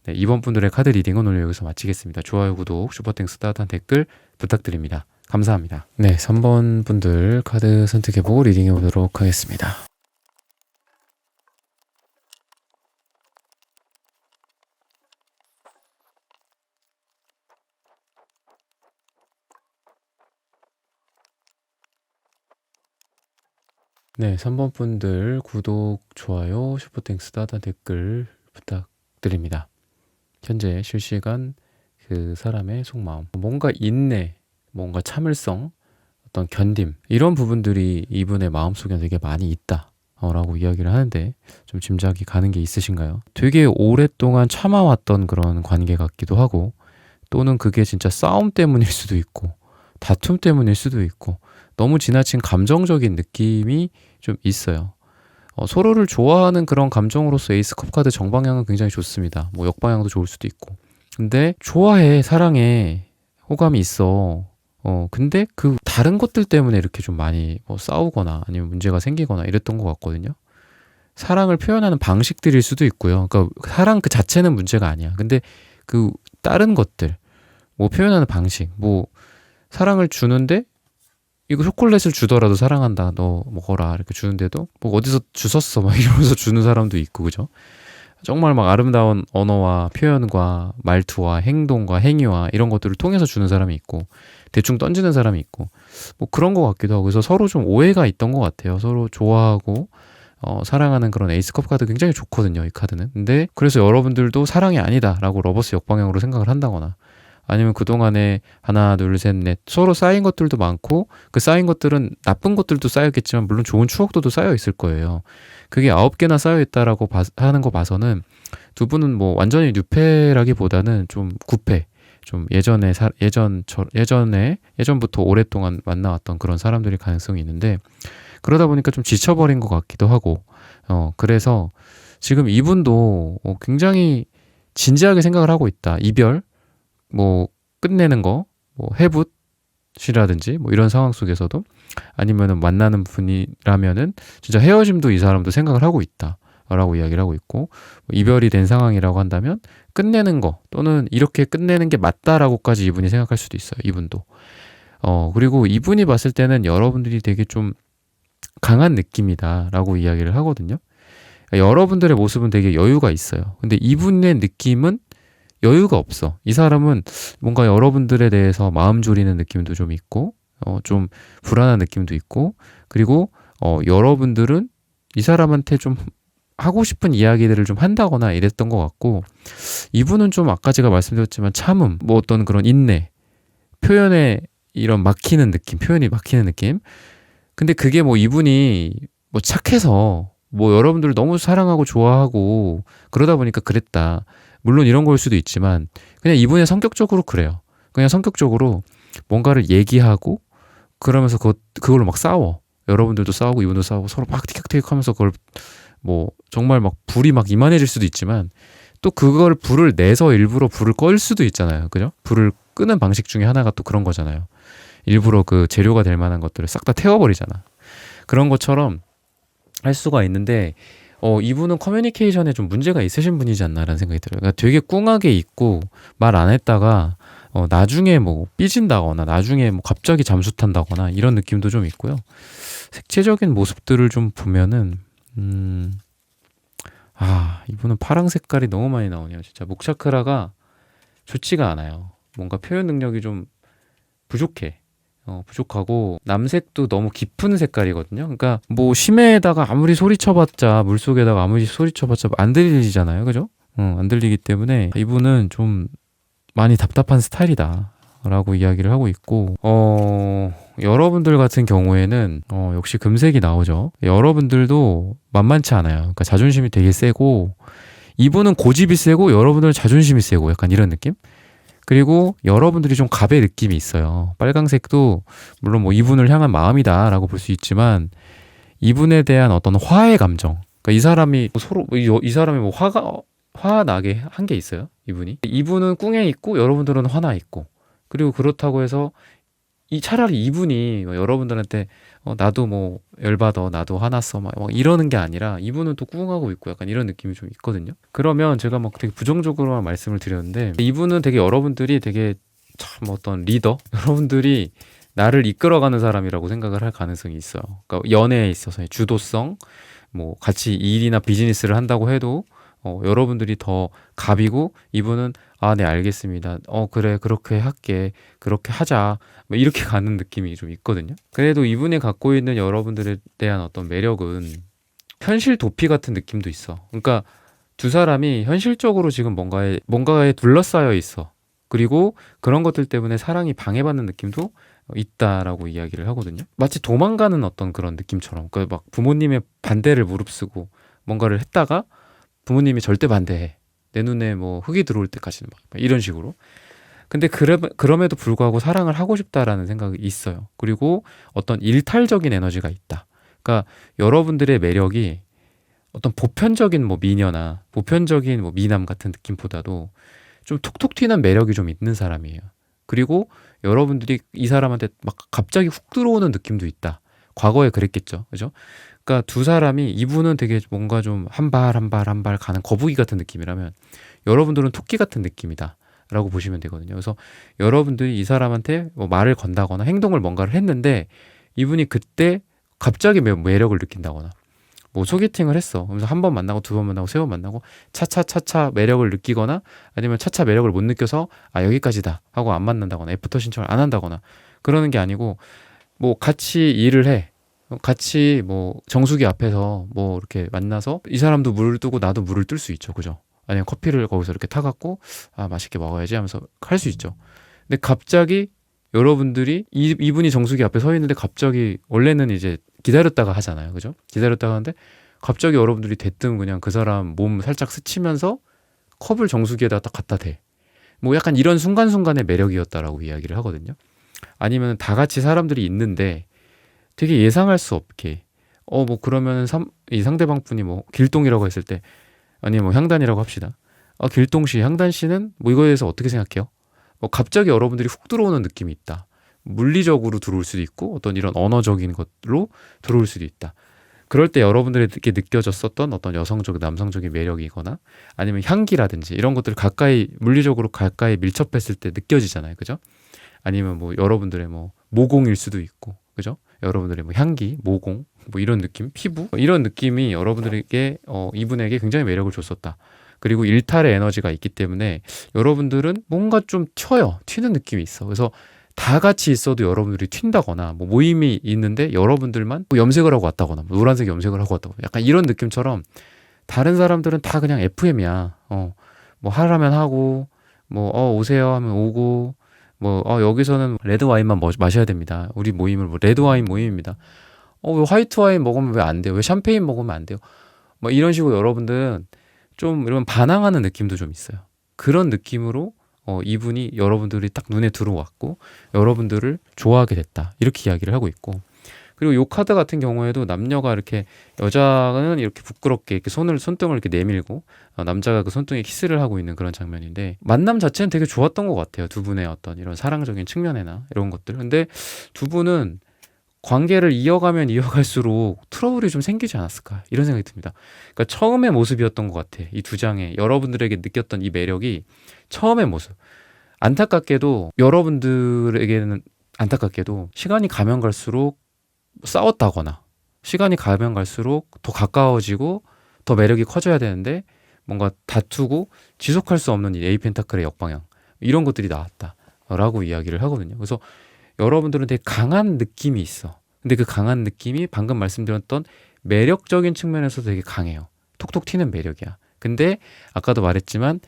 네, 이번 분들의 카드 리딩은 오늘 여기서 마치겠습니다. 좋아요, 구독, 슈퍼땡스, 따뜻한 댓글 부탁드립니다. 감사합니다. 네, 3번 분들 카드 선택해보고 리딩해보도록 하겠습니다. 네, 3번 분들 구독, 좋아요, 슈퍼땡스, 따뜻한 댓글 부탁드립니다. 현재 실시간 그 사람의 속마음, 뭔가 인내, 뭔가 참을성, 어떤 견딤 이런 부분들이 이분의 마음속에 되게 많이 있다 라고 이야기를 하는데 좀 짐작이 가는 게 있으신가요? 되게 오랫동안 참아왔던 그런 관계 같기도 하고 또는 그게 진짜 싸움 때문일 수도 있고 다툼 때문일 수도 있고 너무 지나친 감정적인 느낌이 좀 있어요. 서로를 좋아하는 그런 감정으로서 에이스컵 카드 정방향은 굉장히 좋습니다. 뭐 역방향도 좋을 수도 있고. 근데 좋아해, 사랑해, 호감이 있어. 근데 그 다른 것들 때문에 이렇게 좀 많이 뭐 싸우거나 아니면 문제가 생기거나 이랬던 것 같거든요. 사랑을 표현하는 방식들일 수도 있고요. 그러니까 사랑 그 자체는 문제가 아니야. 근데 그 다른 것들, 뭐 표현하는 방식, 뭐 사랑을 주는데 이거 초콜릿을 주더라도 사랑한다, 너 먹어라 이렇게 주는데도 뭐 어디서 주웠어 막 이러면서 주는 사람도 있고, 그죠? 정말 막 아름다운 언어와 표현과 말투와 행동과 행위와 이런 것들을 통해서 주는 사람이 있고 대충 던지는 사람이 있고 뭐 그런 것 같기도 하고, 그래서 서로 좀 오해가 있던 것 같아요. 서로 좋아하고 사랑하는 그런 에이스컵 카드 굉장히 좋거든요, 이 카드는. 근데 그래서 여러분들도 사랑이 아니다 라고 러버스 역방향으로 생각을 한다거나 아니면 그동안에 하나 둘 셋 넷 서로 쌓인 것들도 많고 그 쌓인 것들은 나쁜 것들도 쌓였겠지만 물론 좋은 추억도 쌓여 있을 거예요. 그게 9개나 쌓여 있다라고 하는 거 봐서는 두 분은 뭐 완전히 뉴페라기보다는 좀 구페, 좀 예전부터 오랫동안 만나왔던 그런 사람들일 가능성이 있는데, 그러다 보니까 좀 지쳐버린 것 같기도 하고 그래서 지금 이분도 굉장히 진지하게 생각을 하고 있다. 이별, 뭐 끝내는 거, 뭐 해붓이라든지 뭐 이런 상황 속에서도, 아니면은 만나는 분이라면은 진짜 헤어짐도 이 사람도 생각을 하고 있다라고 이야기를 하고 있고, 뭐 이별이 된 상황이라고 한다면 끝내는 거 또는 이렇게 끝내는 게 맞다라고까지 이분이 생각할 수도 있어요, 이분도. 그리고 이분이 봤을 때는 여러분들이 되게 좀 강한 느낌이다라고 이야기를 하거든요. 그러니까 여러분들의 모습은 되게 여유가 있어요. 근데 이분의 느낌은 여유가 없어. 이 사람은 뭔가 여러분들에 대해서 마음 졸이는 느낌도 좀 있고 좀 불안한 느낌도 있고, 그리고 여러분들은 이 사람한테 좀 하고 싶은 이야기들을 좀 한다거나 이랬던 것 같고, 이분은 좀 아까 제가 말씀드렸지만 참음, 뭐 어떤 그런 인내, 표현에 이런 막히는 느낌, 표현이 막히는 느낌. 근데 그게 뭐 이분이 뭐 착해서 뭐 여러분들을 너무 사랑하고 좋아하고 그러다 보니까 그랬다, 물론 이런 걸 수도 있지만 그냥 이분의 성격적으로 그래요. 그냥 성격적으로 뭔가를 얘기하고 그러면서 그걸로 막 싸워. 여러분들도 싸우고 이분도 싸우고 서로 막 티격태격 하면서 그걸 뭐 정말 막 불이 막 이만해질 수도 있지만 또 그걸 불을 내서 일부러 불을 끌 수도 있잖아요. 그죠? 불을 끄는 방식 중에 하나가 또 그런 거잖아요. 일부러 그 재료가 될 만한 것들을 싹 다 태워버리잖아. 그런 것처럼 할 수가 있는데 이분은 커뮤니케이션에 좀 문제가 있으신 분이지 않나라는 생각이 들어요. 그러니까 되게 꿍하게 있고 말 안 했다가 나중에 뭐 삐진다거나 나중에 뭐 갑자기 잠수 탄다거나 이런 느낌도 좀 있고요. 색채적인 모습들을 좀 보면은 이분은 파랑 색깔이 너무 많이 나오네요. 진짜 목차크라가 좋지가 않아요. 뭔가 표현 능력이 좀 부족하고 남색도 너무 깊은 색깔이거든요. 그러니까 뭐 심해에다가 아무리 소리쳐봤자, 물속에다가 아무리 소리쳐봤자 안 들리잖아요, 그죠? 안 들리기 때문에 이분은 좀 많이 답답한 스타일이다 라고 이야기를 하고 있고, 여러분들 같은 경우에는 역시 금색이 나오죠. 여러분들도 만만치 않아요. 그러니까 자존심이 되게 세고, 이분은 고집이 세고 여러분들은 자존심이 세고 약간 이런 느낌? 그리고 여러분들이 좀 갑의 느낌이 있어요. 빨강색도 물론 뭐 이분을 향한 마음이다 라고 볼 수 있지만 이분에 대한 어떤 화해 감정, 그러니까 이 사람이 뭐 서로 이 사람이 뭐 화 나게 한 게 있어요. 이분은 꿍에 있고 여러분들은 화나 있고, 그리고 그렇다고 해서 이 차라리 이분이 여러분들한테 나도 뭐 열받아, 나도 화났어, 막 이러는 게 아니라 이분은 또 꿍하고 있고 약간 이런 느낌이 좀 있거든요. 그러면 제가 막 되게 부정적으로만 말씀을 드렸는데, 이분은 되게 여러분들이 되게 참 어떤 리더, 여러분들이 나를 이끌어가는 사람이라고 생각을 할 가능성이 있어요. 그러니까 연애에 있어서의 주도성, 뭐 같이 일이나 비즈니스를 한다고 해도 여러분들이 더 갑이고, 이분은 아, 네, 알겠습니다. 그래, 그렇게 할게. 그렇게 하자. 뭐 이렇게 가는 느낌이 좀 있거든요. 그래도 이분이 갖고 있는 여러분들에 대한 어떤 매력은 현실 도피 같은 느낌도 있어. 그러니까 두 사람이 현실적으로 지금 뭔가에 둘러싸여 있어. 그리고 그런 것들 때문에 사랑이 방해받는 느낌도 있다라고 이야기를 하거든요. 마치 도망가는 어떤 그런 느낌처럼. 그러니까 막 부모님의 반대를 무릅쓰고 뭔가를 했다가 부모님이 절대 반대해. 내 눈에 뭐 흙이 들어올 때까지는 막 이런 식으로. 근데 그럼에도 불구하고 사랑을 하고 싶다라는 생각이 있어요. 그리고 어떤 일탈적인 에너지가 있다. 그러니까 여러분들의 매력이 어떤 보편적인 뭐 미녀나 보편적인 뭐 미남 같은 느낌보다도 좀 톡톡 튀는 매력이 좀 있는 사람이에요. 그리고 여러분들이 이 사람한테 막 갑자기 훅 들어오는 느낌도 있다. 과거에 그랬겠죠. 그죠? 그러니까 두 사람이, 이분은 되게 뭔가 좀 한 발 한 발 한 발 가는 거북이 같은 느낌이라면 여러분들은 토끼 같은 느낌이다 라고 보시면 되거든요. 그래서 여러분들이 이 사람한테 뭐 말을 건다거나 행동을 뭔가를 했는데, 이분이 그때 갑자기 매력을 느낀다거나, 뭐 소개팅을 했어. 그래서 한 번 만나고 두 번 만나고 세 번 만나고 차차차차 매력을 느끼거나, 아니면 차차 매력을 못 느껴서 아, 여기까지다 하고 안 만난다거나 애프터 신청을 안 한다거나 그러는 게 아니고, 뭐 같이 일을 해. 같이 뭐 정수기 앞에서 뭐 이렇게 만나서 이 사람도 물을 뜨고 나도 물을 뜰 수 있죠. 그죠? 아니면 커피를 거기서 이렇게 타갖고 아, 맛있게 먹어야지 하면서 할 수 있죠. 근데 갑자기 여러분들이 이분이 정수기 앞에 서 있는데, 갑자기 원래는 이제 기다렸다가 하잖아요. 그죠? 기다렸다가 하는데 갑자기 여러분들이 대뜸 그냥 그 사람 몸 살짝 스치면서 컵을 정수기에다 딱 갖다 대. 뭐 약간 이런 순간순간의 매력이었다라고 이야기를 하거든요. 아니면 다 같이 사람들이 있는데 되게 예상할 수 없게 뭐 그러면 이 상대방 분이 뭐 길동이라고 했을 때, 아니 뭐 향단이라고 합시다. 길동 씨, 향단 씨는 뭐 이거에 대해서 어떻게 생각해요? 뭐 갑자기 여러분들이 훅 들어오는 느낌이 있다. 물리적으로 들어올 수도 있고 어떤 이런 언어적인 것로 들어올 수도 있다. 그럴 때 여러분들에게 느껴졌었던 어떤 여성적, 남성적인 매력이거나 아니면 향기라든지 이런 것들을 물리적으로 가까이 밀접했을 때 느껴지잖아요. 그죠? 아니면 뭐 여러분들의 뭐 모공일 수도 있고, 그죠? 여러분들의 뭐 향기, 모공, 뭐 이런 느낌, 피부, 이런 느낌이 여러분들에게 이분에게 굉장히 매력을 줬었다. 그리고 일탈의 에너지가 있기 때문에 여러분들은 뭔가 좀 튀는 느낌이 있어. 그래서 다 같이 있어도 여러분들이 튄다거나, 뭐 모임이 있는데 여러분들만 뭐 염색을 하고 왔다거나, 뭐 노란색 염색을 하고 왔다거나, 약간 이런 느낌처럼 다른 사람들은 다 그냥 FM이야. 뭐 하라면 하고, 뭐 오세요 하면 오고, 뭐 여기서는 레드 와인만 마셔야 됩니다. 우리 모임을 뭐 레드 와인 모임입니다. 왜 화이트 와인 먹으면 왜 안 돼요? 왜 샴페인 먹으면 안 돼요? 뭐 이런 식으로 여러분들은 좀 이런 반항하는 느낌도 좀 있어요. 그런 느낌으로 이분이 여러분들이 딱 눈에 들어왔고 여러분들을 좋아하게 됐다, 이렇게 이야기를 하고 있고, 그리고 요 카드 같은 경우에도 남녀가 이렇게, 여자는 이렇게 부끄럽게 이렇게 손등을 이렇게 내밀고 남자가 그 손등에 키스를 하고 있는 그런 장면인데, 만남 자체는 되게 좋았던 것 같아요. 두 분의 어떤 이런 사랑적인 측면이나 이런 것들. 근데 두 분은 관계를 이어가면 이어갈수록 트러블이 좀 생기지 않았을까, 이런 생각이 듭니다. 그러니까 처음의 모습이었던 것 같아. 이 두 장의 여러분들에게 느꼈던 이 매력이 처음의 모습. 안타깝게도 여러분들에게는, 안타깝게도 시간이 가면 갈수록 싸웠다거나, 시간이 가면 갈수록 더 가까워지고 더 매력이 커져야 되는데 뭔가 다투고 지속할 수 없는 이 에이 펜타클의 역방향, 이런 것들이 나왔다라고 이야기를 하거든요. 그래서 여러분들은 되게 강한 느낌이 있어. 근데 그 강한 느낌이 방금 말씀드렸던 매력적인 측면에서 되게 강해요. 톡톡 튀는 매력이야. 근데 아까도 말했지만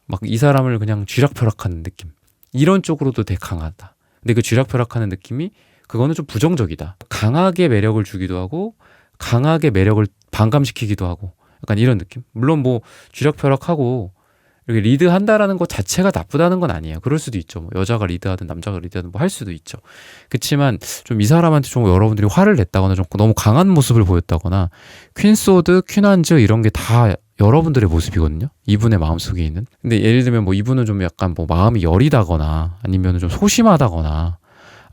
막 이 사람을 그냥 쥐락펴락하는 느낌, 이런 쪽으로도 되게 강하다. 근데 그 쥐락펴락하는 느낌이, 그거는 좀 부정적이다. 강하게 매력을 주기도 하고 강하게 매력을 반감시키기도 하고, 약간 이런 느낌. 물론 뭐 쥐락펴락하고 이렇게 리드한다라는 것 자체가 나쁘다는 건 아니에요. 그럴 수도 있죠. 뭐 여자가 리드하든 남자가 리드하든 뭐 할 수도 있죠. 그렇지만 좀 이 사람한테 좀 여러분들이 화를 냈다거나 좀 너무 강한 모습을 보였다거나 퀸소드, 퀸한즈 이런 게 다 여러분들의 모습이거든요. 이분의 마음속에 있는. 근데 예를 들면 뭐 이분은 좀 약간 뭐 마음이 여리다거나 아니면 좀 소심하다거나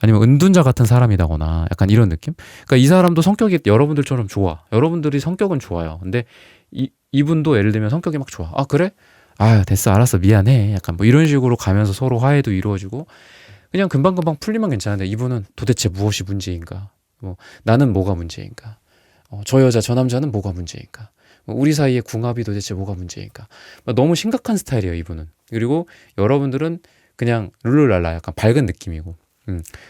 아니면 은둔자 같은 사람이다거나 약간 이런 느낌? 그러니까 이 사람도 성격이 여러분들처럼 좋아. 여러분들이 성격은 좋아요. 근데 이분도 예를 들면 성격이 막 좋아. 아, 그래? 아, 됐어. 알았어. 미안해. 약간 뭐 이런 식으로 가면서 서로 화해도 이루어지고 그냥 금방금방 풀리면 괜찮은데 이분은 도대체 무엇이 문제인가? 뭐 나는 뭐가 문제인가? 저 여자, 저 남자는 뭐가 문제인가? 뭐 우리 사이의 궁합이 도대체 뭐가 문제인가? 너무 심각한 스타일이에요, 이분은. 그리고 여러분들은 그냥 룰루랄라 약간 밝은 느낌이고.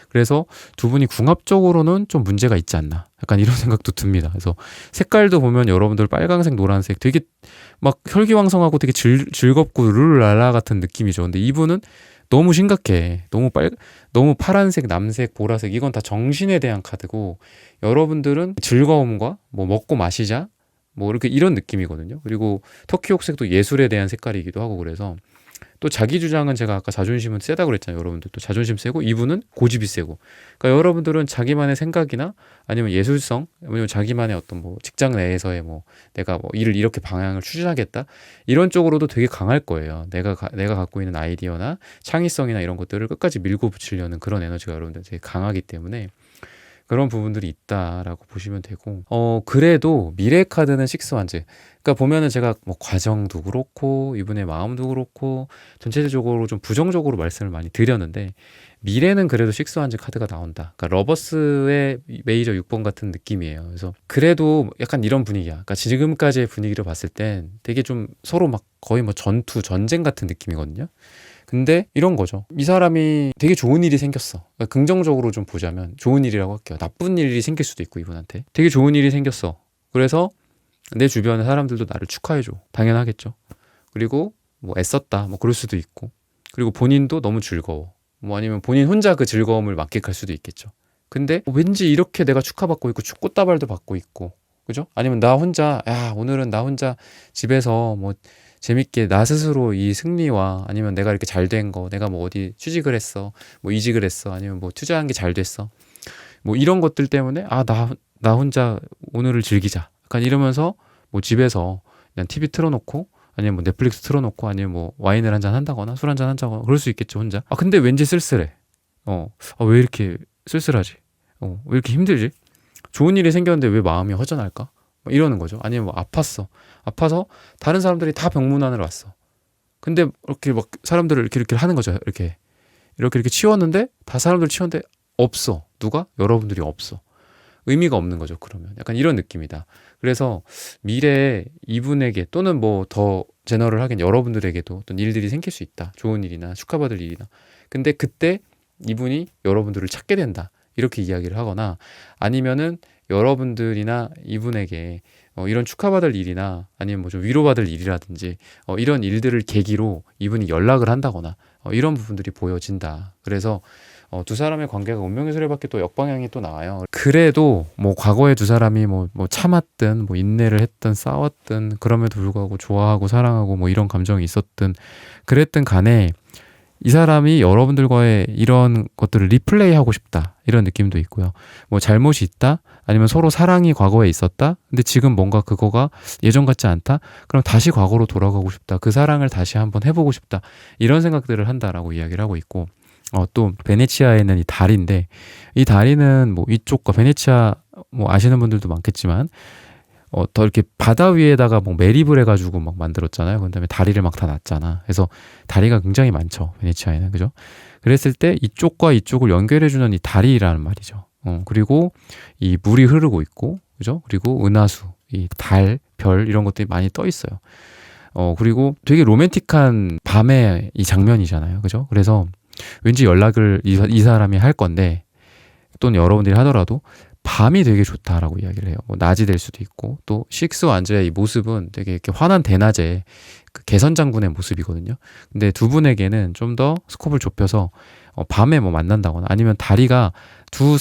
그래서 두 분이 궁합적으로는 좀 문제가 있지 않나 약간 이런 생각도 듭니다. 그래서 색깔도 보면 여러분들 빨강색 노란색 되게 막 혈기왕성하고 되게 즐겁고 룰랄라 같은 느낌이죠. 근데 이분은 너무 심각해. 너무 파란색, 남색, 보라색 이건 다 정신에 대한 카드고 여러분들은 즐거움과 뭐 먹고 마시자 뭐 이렇게 이런 느낌이거든요. 그리고 터키 옥색도 예술에 대한 색깔이기도 하고 그래서 또 자기 주장은 제가 아까 자존심은 세다고 그랬잖아요. 여러분들 또 자존심 세고 이분은 고집이 세고. 그러니까 여러분들은 자기만의 생각이나 아니면 예술성, 아니면 자기만의 어떤 뭐 직장 내에서의 뭐 내가 뭐 일을 이렇게 방향을 추진하겠다 이런 쪽으로도 되게 강할 거예요. 내가 갖고 있는 아이디어나 창의성이나 이런 것들을 끝까지 밀고 붙이려는 그런 에너지가 여러분들 되게 강하기 때문에 그런 부분들이 있다라고 보시면 되고 그래도 미래 카드는 식스 완즈 그러니까 보면은 제가 뭐 과정도 그렇고 이분의 마음도 그렇고 전체적으로 좀 부정적으로 말씀을 많이 드렸는데 미래는 그래도 식스 완즈 카드가 나온다. 그러니까 러버스의 메이저 6번 같은 느낌이에요. 그래서 그래도 약간 이런 분위기야. 그러니까 지금까지의 분위기를 봤을 땐 되게 좀 서로 막 거의 뭐 전쟁 같은 느낌이거든요. 근데 이런 거죠. 이 사람이 되게 좋은 일이 생겼어. 그러니까 긍정적으로 좀 보자면 좋은 일이라고 할게요. 나쁜 일이 생길 수도 있고 이분한테. 되게 좋은 일이 생겼어. 그래서 내 주변의 사람들도 나를 축하해줘. 당연하겠죠. 그리고 뭐 애썼다. 뭐 그럴 수도 있고. 그리고 본인도 너무 즐거워. 뭐 아니면 본인 혼자 그 즐거움을 만끽할 수도 있겠죠. 근데 왠지 이렇게 내가 축하받고 있고 꽃다발도 받고 있고. 그죠? 아니면 나 혼자 오늘은 나 혼자 집에서 뭐 재밌게 나 스스로 이 승리와 아니면 내가 이렇게 잘 된 거, 내가 뭐 어디 취직을 했어, 뭐 이직을 했어, 아니면 뭐 투자한 게 잘 됐어, 뭐 이런 것들 때문에 나 혼자 오늘을 즐기자. 약간 이러면서 뭐 집에서 그냥 TV 틀어놓고 아니면 뭐 넷플릭스 틀어놓고 아니면 뭐 와인을 한잔 한다거나 술 한잔 한다거나 그럴 수 있겠죠 혼자. 근데 왠지 쓸쓸해. 왜 이렇게 쓸쓸하지? 왜 이렇게 힘들지? 좋은 일이 생겼는데 왜 마음이 허전할까? 이러는 거죠. 아니면 뭐 아파서 다른 사람들이 다 병문안으로 왔어. 근데 이렇게 막 사람들을 이렇게 하는 거죠. 이렇게 치웠는데 다 사람들 치웠는데 없어. 누가? 여러분들이 없어. 의미가 없는 거죠. 그러면 약간 이런 느낌이다. 그래서 미래에 이분에게 또는 뭐 더 제너럴 하긴 여러분들에게도 어떤 일들이 생길 수 있다. 좋은 일이나 축하받을 일이나. 근데 그때 이분이 여러분들을 찾게 된다. 이렇게 이야기를 하거나 아니면은 여러분들이나 이분에게 이런 축하받을 일이나 아니면 뭐 좀 위로받을 일이라든지 이런 일들을 계기로 이분이 연락을 한다거나 이런 부분들이 보여진다. 그래서 두 사람의 관계가 운명의 수레바퀴 또 역방향이 또 나와요. 그래도 뭐 과거에 두 사람이 뭐 참았든 뭐 인내를 했든 싸웠든 그럼에도 불구하고 좋아하고 사랑하고 뭐 이런 감정이 있었든 그랬든 간에 이 사람이 여러분들과의 이런 것들을 리플레이하고 싶다 이런 느낌도 있고요. 뭐 잘못이 있다 아니면 서로 사랑이 과거에 있었다 근데 지금 뭔가 그거가 예전 같지 않다 그럼 다시 과거로 돌아가고 싶다 그 사랑을 다시 한번 해보고 싶다 이런 생각들을 한다라고 이야기를 하고 있고 또 베네치아에는 이 다리인데 이 다리는 뭐 이쪽과 베네치아 뭐 아시는 분들도 많겠지만 더 이렇게 바다 위에다가 뭐 매립을 해가지고 막 만들었잖아요. 그 다음에 다리를 막 다 놨잖아. 그래서 다리가 굉장히 많죠. 베네치아에는. 그죠? 그랬을 때 이쪽과 이쪽을 연결해주는 이 다리라는 말이죠. 그리고 이 물이 흐르고 있고, 그죠? 그리고 은하수, 이 달, 별 이런 것들이 많이 떠 있어요. 그리고 되게 로맨틱한 밤의 이 장면이잖아요. 그죠? 그래서 왠지 연락을 이 사람이 할 건데 또는 여러분들이 하더라도 밤이 되게 좋다라고 이야기를 해요. 뭐 낮이 될 수도 있고 또 식스 완즈의 이 모습은 되게 이렇게 환한 대낮의 그 개선 장군의 모습이거든요. 근데 두 분에게는 좀 더 스코프를 좁혀서 밤에 뭐 만난다거나 아니면 다리가 두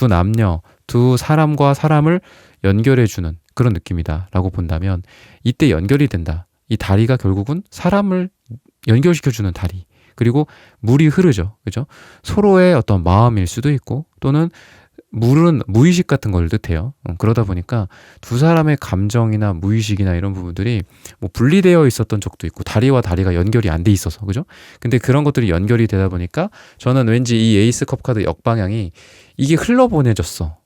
남녀, 두 사람과 사람을 연결해주는 그런 느낌이다라고 본다면 이때 연결이 된다. 이 다리가 결국은 사람을 연결시켜주는 다리. 그리고 물이 흐르죠. 그죠? 서로의 어떤 마음일 수도 있고 또는 물은 무의식 같은 걸 뜻해요. 그러다 보니까 두 사람의 감정이나 무의식이나 이런 부분들이 뭐 분리되어 있었던 적도 있고 다리와 다리가 연결이 안 돼 있어서 그죠? 근데 그런 것들이 연결이 되다 보니까 저는 왠지 이 에이스 컵 카드 역방향이 이게 흘러보내졌어.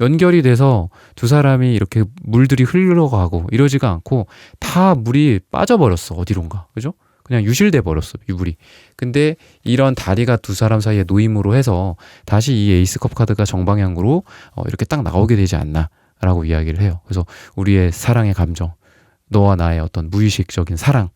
연결이 돼서 두 사람이 이렇게 물들이 흘러가고 이러지가 않고 다 물이 빠져버렸어. 어디론가. 그죠? 그냥 유실돼 버렸어. 유물이. 근데 이런 다리가 두 사람 사이에 놓임으로 해서 다시 이 에이스컵 카드가 정방향으로 이렇게 딱 나오게 되지 않나라고 이야기를 해요. 그래서 우리의 사랑의 감정, 너와 나의 어떤 무의식적인 사랑,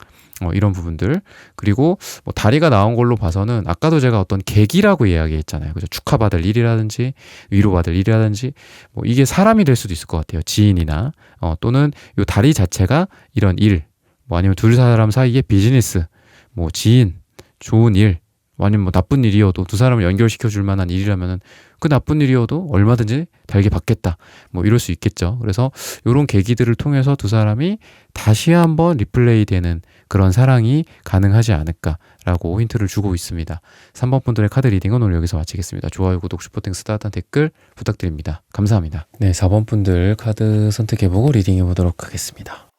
이런 부분들. 그리고 뭐 다리가 나온 걸로 봐서는 아까도 제가 어떤 계기라고 이야기했잖아요. 그죠? 축하받을 일이라든지 위로받을 일이라든지 뭐 이게 사람이 될 수도 있을 것 같아요. 지인이나 또는 이 다리 자체가 이런 일, 뭐 아니면 둘 사람 사이에 비즈니스, 뭐 지인, 좋은 일, 아니면 뭐 나쁜 일이어도 두 사람을 연결시켜 줄 만한 일이라면은 그 나쁜 일이어도 얼마든지 달게 받겠다. 뭐 이럴 수 있겠죠. 그래서 이런 계기들을 통해서 두 사람이 다시 한번 리플레이 되는 그런 사랑이 가능하지 않을까라고 힌트를 주고 있습니다. 3번 분들의 카드 리딩은 오늘 여기서 마치겠습니다. 좋아요, 구독, 슈퍼땡스, 따뜻한 댓글 부탁드립니다. 감사합니다. 네, 4번 분들 카드 선택해보고 리딩해보도록 하겠습니다.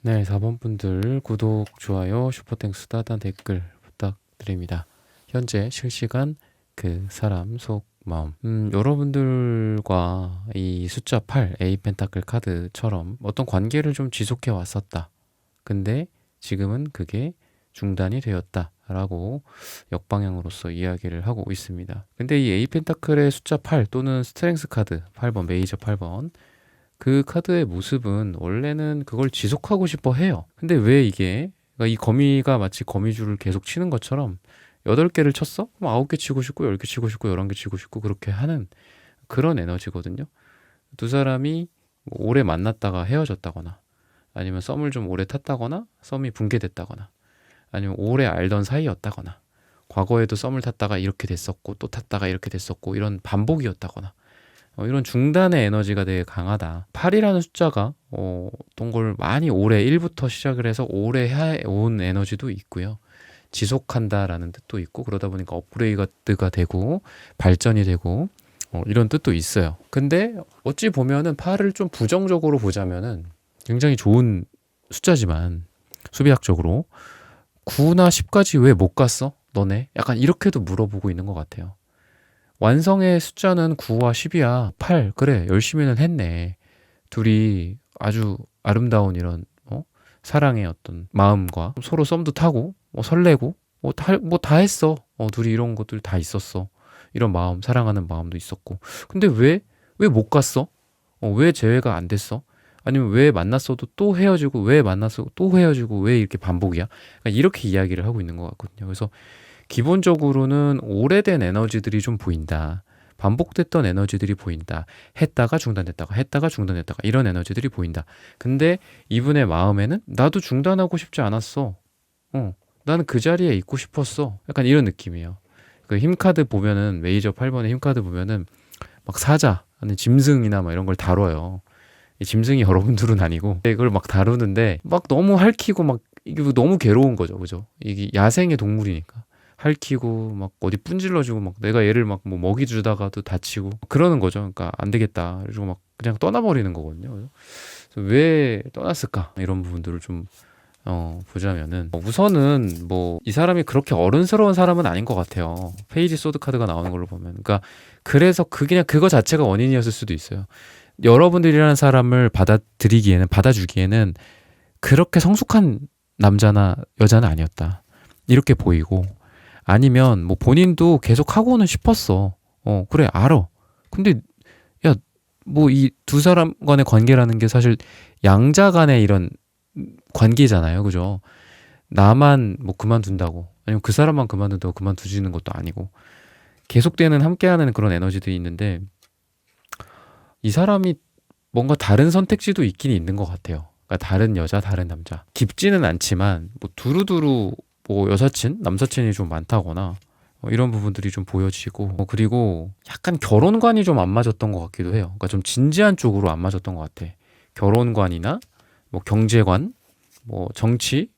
네, 4번 분들 구독, 좋아요, 슈퍼땡스, 따뜻한 댓글 부탁드립니다. 현재 실시간 그 사람 속 마음. 여러분들과 이 숫자 8, A 펜타클 카드처럼 어떤 관계를 좀 지속해 왔었다. 근데 지금은 그게 중단이 되었다. 라고 역방향으로서 이야기를 하고 있습니다. 근데 이 A 펜타클의 숫자 8 또는 스트렝스 카드 8번, 메이저 8번 그 카드의 모습은 원래는 그걸 지속하고 싶어 해요. 근데 왜 이게 그러니까 이 거미가 마치 거미줄을 계속 치는 것처럼 8개를 쳤어? 그럼 9개 치고 싶고 10개 치고 싶고 11개 치고 싶고 그렇게 하는 그런 에너지거든요. 두 사람이 뭐 오래 만났다가 헤어졌다거나 아니면 썸을 좀 오래 탔다거나 썸이 붕괴됐다거나 아니면 오래 알던 사이였다거나 과거에도 썸을 탔다가 이렇게 됐었고 또 탔다가 이렇게 됐었고 이런 반복이었다거나 이런 중단의 에너지가 되게 강하다. 8이라는 숫자가 어떤 걸 많이 오래 1부터 시작을 해서 오래 해온 에너지도 있고요. 지속한다라는 뜻도 있고 그러다 보니까 업그레이드가 되고 발전이 되고 이런 뜻도 있어요. 근데 어찌 보면은 8을 좀 부정적으로 보자면은 굉장히 좋은 숫자지만 수비학적으로 9나 10까지 왜 못 갔어? 너네? 약간 이렇게도 물어보고 있는 것 같아요. 완성의 숫자는 9와 10이야. 8. 그래. 열심히는 했네. 둘이 아주 아름다운 이런 사랑의 어떤 마음과 서로 썸도 타고 설레고 다 했어. 둘이 이런 것들 다 있었어. 이런 마음, 사랑하는 마음도 있었고. 근데 왜 못 갔어? 왜 재회가 안 됐어? 아니면 왜 만났어도 또 헤어지고 왜 만났어 또 헤어지고 왜 이렇게 반복이야? 그러니까 이렇게 이야기를 하고 있는 것 같거든요. 그래서 기본적으로는 오래된 에너지들이 좀 보인다. 반복됐던 에너지들이 보인다. 했다가 중단됐다가 했다가 중단됐다가 이런 에너지들이 보인다. 근데 이분의 마음에는 나도 중단하고 싶지 않았어. 나는 그 자리에 있고 싶었어. 약간 이런 느낌이에요. 그 힘카드 보면은 메이저 8번의 힘카드 보면은 막 사자, 아니 짐승이나 막 이런 걸 다뤄요. 이 짐승이 여러분들은 아니고 이걸 막 다루는데 막 너무 핥히고 막 이게 너무 괴로운 거죠. 그죠? 이게 야생의 동물이니까. 핥히고 막 어디 분질러주고 막 내가 얘를 막 뭐 먹이 주다가도 다치고 그러는 거죠. 그러니까 안 되겠다. 그리고 막 그냥 떠나버리는 거거든요. 그래서 왜 떠났을까? 이런 부분들을 좀 보자면은 우선은 뭐 이 사람이 그렇게 어른스러운 사람은 아닌 것 같아요. 페이지 소드 카드가 나오는 걸로 보면. 그러니까 그래서 그냥 그거 자체가 원인이었을 수도 있어요. 여러분들이라는 사람을 받아주기에는 그렇게 성숙한 남자나 여자는 아니었다. 이렇게 보이고 아니면 뭐 본인도 계속 하고는 싶었어. 그래 알아. 근데 야 뭐 이 두 사람 간의 관계라는 게 사실 양자 간의 이런 관계잖아요. 그죠? 나만 뭐 그만둔다고 아니면 그 사람만 그만둔다고 그만두지는 것도 아니고 계속되는 함께하는 그런 에너지들이 있는데 이 사람이 뭔가 다른 선택지도 있긴 있는 것 같아요. 그러니까 다른 여자, 다른 남자. 깊지는 않지만 뭐 두루두루 뭐 여사친, 남사친이 좀 많다거나 이런 부분들이 좀 보여지고 그리고 약간 결혼관이 좀 안 맞았던 것 같기도 해요. 그러니까 좀 진지한 쪽으로 안 맞았던 것 같아. 결혼관이나 뭐 경제관, 뭐 정치,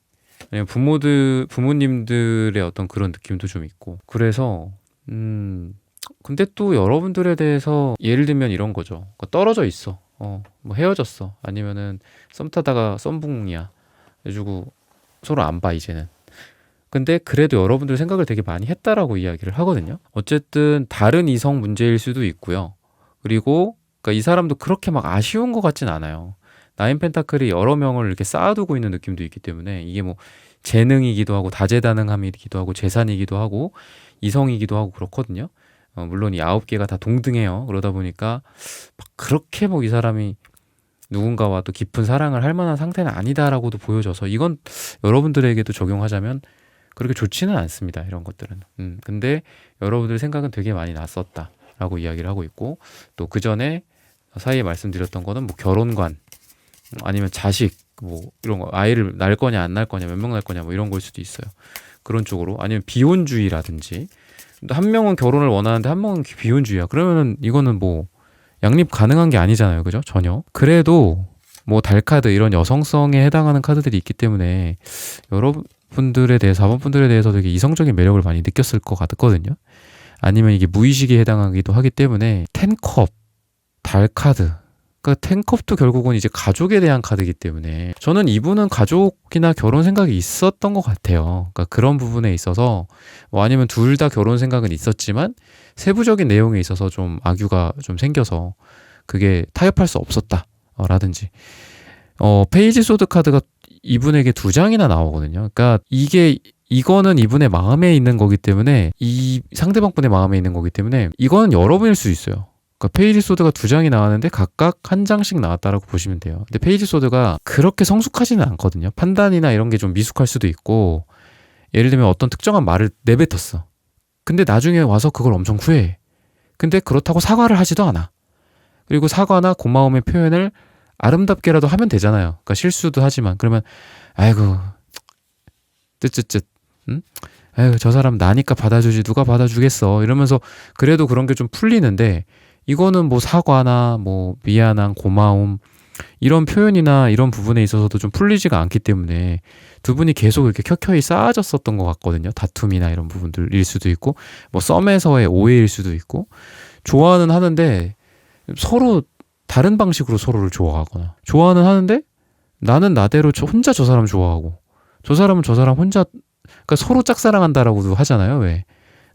아니면 부모님들의 어떤 그런 느낌도 좀 있고 그래서 근데 또 여러분들에 대해서 예를 들면 이런 거죠. 그러니까 떨어져 있어. 뭐 헤어졌어. 아니면은 썸 타다가 썸붕이야. 해주고 서로 안 봐 이제는. 근데 그래도 여러분들 생각을 되게 많이 했다라고 이야기를 하거든요. 어쨌든 다른 이성 문제일 수도 있고요. 그리고 그러니까 이 사람도 그렇게 막 아쉬운 것 같진 않아요. 나인 펜타클이 여러 명을 이렇게 쌓아두고 있는 느낌도 있기 때문에 이게 뭐 재능이기도 하고 다재다능함이기도 하고 재산이기도 하고 이성이기도 하고 그렇거든요. 물론 이 9개가 다 동등해요. 그러다 보니까 막 그렇게 뭐 이 사람이 누군가와 또 깊은 사랑을 할 만한 상태는 아니다라고도 보여져서 이건 여러분들에게도 적용하자면 그렇게 좋지는 않습니다. 이런 것들은. 근데 여러분들 생각은 되게 많이 났었다라고 이야기를 하고 있고 또 그 전에 사이에 말씀드렸던 거는 뭐 결혼관 아니면 자식 뭐 이런 거 아이를 낳을 거냐 안 낳을 거냐 몇 명 낳을 거냐 뭐 이런 걸 수도 있어요. 그런 쪽으로 아니면 비혼주의라든지 한 명은 결혼을 원하는데 한 명은 비혼주의야. 그러면은 이거는 뭐 양립 가능한 게 아니잖아요. 그죠? 전혀. 그래도 뭐 달카드 이런 여성성에 해당하는 카드들이 있기 때문에 여러분들에 대해서 4번 분들에 대해서 되게 이성적인 매력을 많이 느꼈을 것 같거든요. 아니면 이게 무의식에 해당하기도 하기 때문에 텐컵, 달카드 그러니까 텐컵도 결국은 이제 가족에 대한 카드이기 때문에 저는 이분은 가족이나 결혼 생각이 있었던 것 같아요. 그러니까 그런 부분에 있어서 뭐 아니면 둘 다 결혼 생각은 있었지만 세부적인 내용에 있어서 좀 악유가 좀 생겨서 그게 타협할 수 없었다 라든지 페이지 소드 카드가 이분에게 2장이나 나오거든요. 그러니까 이거는 이분의 마음에 있는 거기 때문에 이 상대방 분의 마음에 있는 거기 때문에 이거는 여러분일 수 있어요. 그러니까 페이지 소드가 2장이 나왔는데 각각 1장씩 나왔다라고 보시면 돼요. 근데 페이지 소드가 그렇게 성숙하지는 않거든요. 판단이나 이런 게 좀 미숙할 수도 있고 예를 들면 어떤 특정한 말을 내뱉었어. 근데 나중에 와서 그걸 엄청 후회해. 근데 그렇다고 사과를 하지도 않아. 그리고 사과나 고마움의 표현을 아름답게라도 하면 되잖아요. 그러니까 실수도 하지만 그러면 아이고 뜨쯧쯧 응? 아이고 저 사람 나니까 받아주지 누가 받아주겠어 이러면서 그래도 그런 게 좀 풀리는데 이거는 뭐 사과나 뭐 미안한 고마움 이런 표현이나 이런 부분에 있어서도 좀 풀리지가 않기 때문에 두 분이 계속 이렇게 켜켜이 쌓아졌었던 것 같거든요. 다툼이나 이런 부분들일 수도 있고 뭐 썸에서의 오해일 수도 있고 좋아는 하는데 서로 다른 방식으로 서로를 좋아하거나 좋아는 하는데 나는 나대로 혼자 저 사람 좋아하고 저 사람은 저 사람 혼자 그러니까 서로 짝사랑한다라고도 하잖아요. 왜?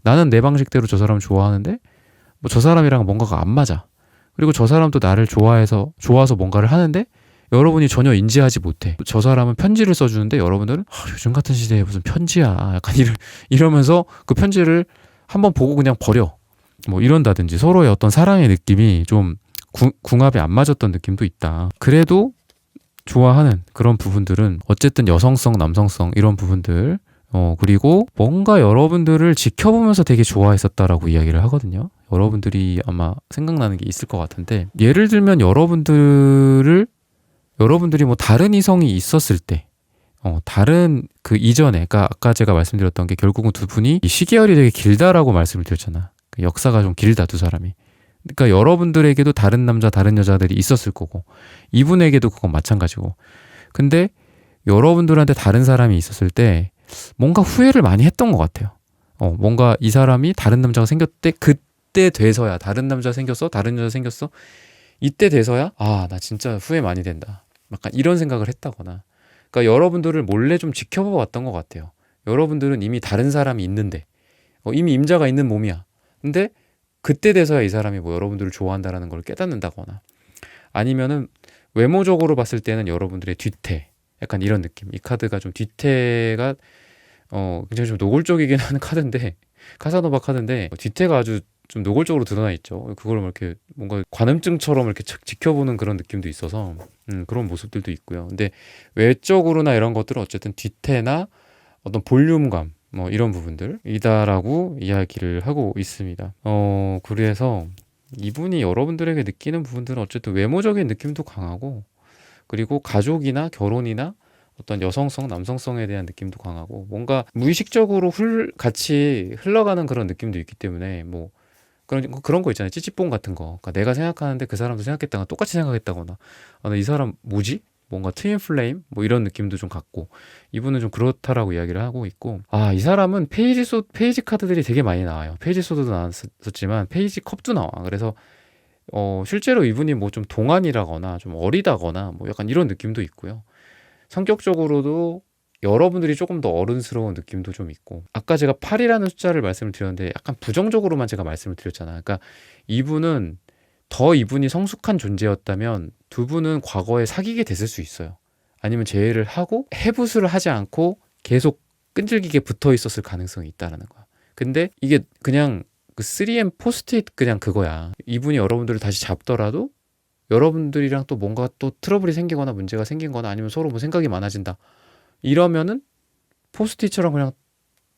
나는 내 방식대로 저 사람 좋아하는데 뭐 저 사람이랑 뭔가가 안 맞아. 그리고 저 사람도 나를 좋아서 뭔가를 하는데 여러분이 전혀 인지하지 못해. 저 사람은 편지를 써주는데 여러분들은 요즘 같은 시대에 무슨 편지야. 약간 이러면서 그 편지를 한번 보고 그냥 버려. 뭐 이런다든지 서로의 어떤 사랑의 느낌이 좀 궁합이 안 맞았던 느낌도 있다. 그래도 좋아하는 그런 부분들은 어쨌든 여성성, 남성성 이런 부분들 그리고 뭔가 여러분들을 지켜보면서 되게 좋아했었다라고 이야기를 하거든요. 여러분들이 아마 생각나는 게 있을 것 같은데 예를 들면 여러분들이 뭐 다른 이성이 있었을 때 다른 그 이전에 그러니까 아까 제가 말씀드렸던 게 결국은 두 분이 이 시계열이 되게 길다라고 말씀을 드렸잖아. 그 역사가 좀 길다 두 사람이. 그러니까 여러분들에게도 다른 남자 다른 여자들이 있었을 거고 이분에게도 그건 마찬가지고 근데 여러분들한테 다른 사람이 있었을 때 뭔가 후회를 많이 했던 것 같아요. 뭔가 이 사람이 다른 남자가 생겼대 그때 돼서야 다른 남자 생겼어 다른 여자 생겼어 이때 돼서야 나 진짜 후회 많이 된다. 약간 이런 생각을 했다거나 그러니까 여러분들을 몰래 좀 지켜봐 왔던 것 같아요. 여러분들은 이미 다른 사람이 있는데 이미 임자가 있는 몸이야. 근데 그때 돼서야 이 사람이 뭐 여러분들을 좋아한다라는 걸 깨닫는다거나 아니면은 외모적으로 봤을 때는 여러분들의 뒤태 약간 이런 느낌. 이 카드가 좀 뒤태가 굉장히 좀 노골적이긴 하는 카드인데 카사노바 카드인데 뒤태가 아주 좀 노골적으로 드러나 있죠. 그걸 이렇게 뭔가 관음증처럼 이렇게 지켜보는 그런 느낌도 있어서 그런 모습들도 있고요. 근데 외적으로나 이런 것들은 어쨌든 뒤태나 어떤 볼륨감 뭐 이런 부분들이다라고 이야기를 하고 있습니다. 그래서 이분이 여러분들에게 느끼는 부분들은 어쨌든 외모적인 느낌도 강하고 그리고 가족이나 결혼이나 어떤 여성성, 남성성에 대한 느낌도 강하고 뭔가 무의식적으로 같이 흘러가는 그런 느낌도 있기 때문에 뭐 그런 거 있잖아요. 찌찌뽕 같은 거. 그러니까 내가 생각하는데 그 사람도 생각했다가 똑같이 생각했다거나 이 사람 뭐지? 뭔가 트윈 플레임? 뭐 이런 느낌도 좀 갖고 이분은 좀 그렇다라고 이야기를 하고 있고 이 사람은 페이지 카드들이 되게 많이 나와요. 페이지 소드도 나왔었지만 페이지 컵도 나와. 그래서 실제로 이분이 뭐 좀 동안이라거나 좀 어리다거나 뭐 약간 이런 느낌도 있고요. 성격적으로도 여러분들이 조금 더 어른스러운 느낌도 좀 있고 아까 제가 8이라는 숫자를 말씀을 드렸는데 약간 부정적으로만 제가 말씀을 드렸잖아요. 그러니까 이분이 성숙한 존재였다면 두 분은 과거에 사귀게 됐을 수 있어요. 아니면 재회를 하고 해부수를 하지 않고 계속 끈질기게 붙어 있었을 가능성이 있다라는 거야. 근데 이게 그냥 그 3M 포스트잇 그냥 그거야. 이분이 여러분들을 다시 잡더라도 여러분들이랑 또 뭔가 또 트러블이 생기거나 문제가 생긴 거나 아니면 서로 뭐 생각이 많아진다. 이러면은 포스트잇처럼 그냥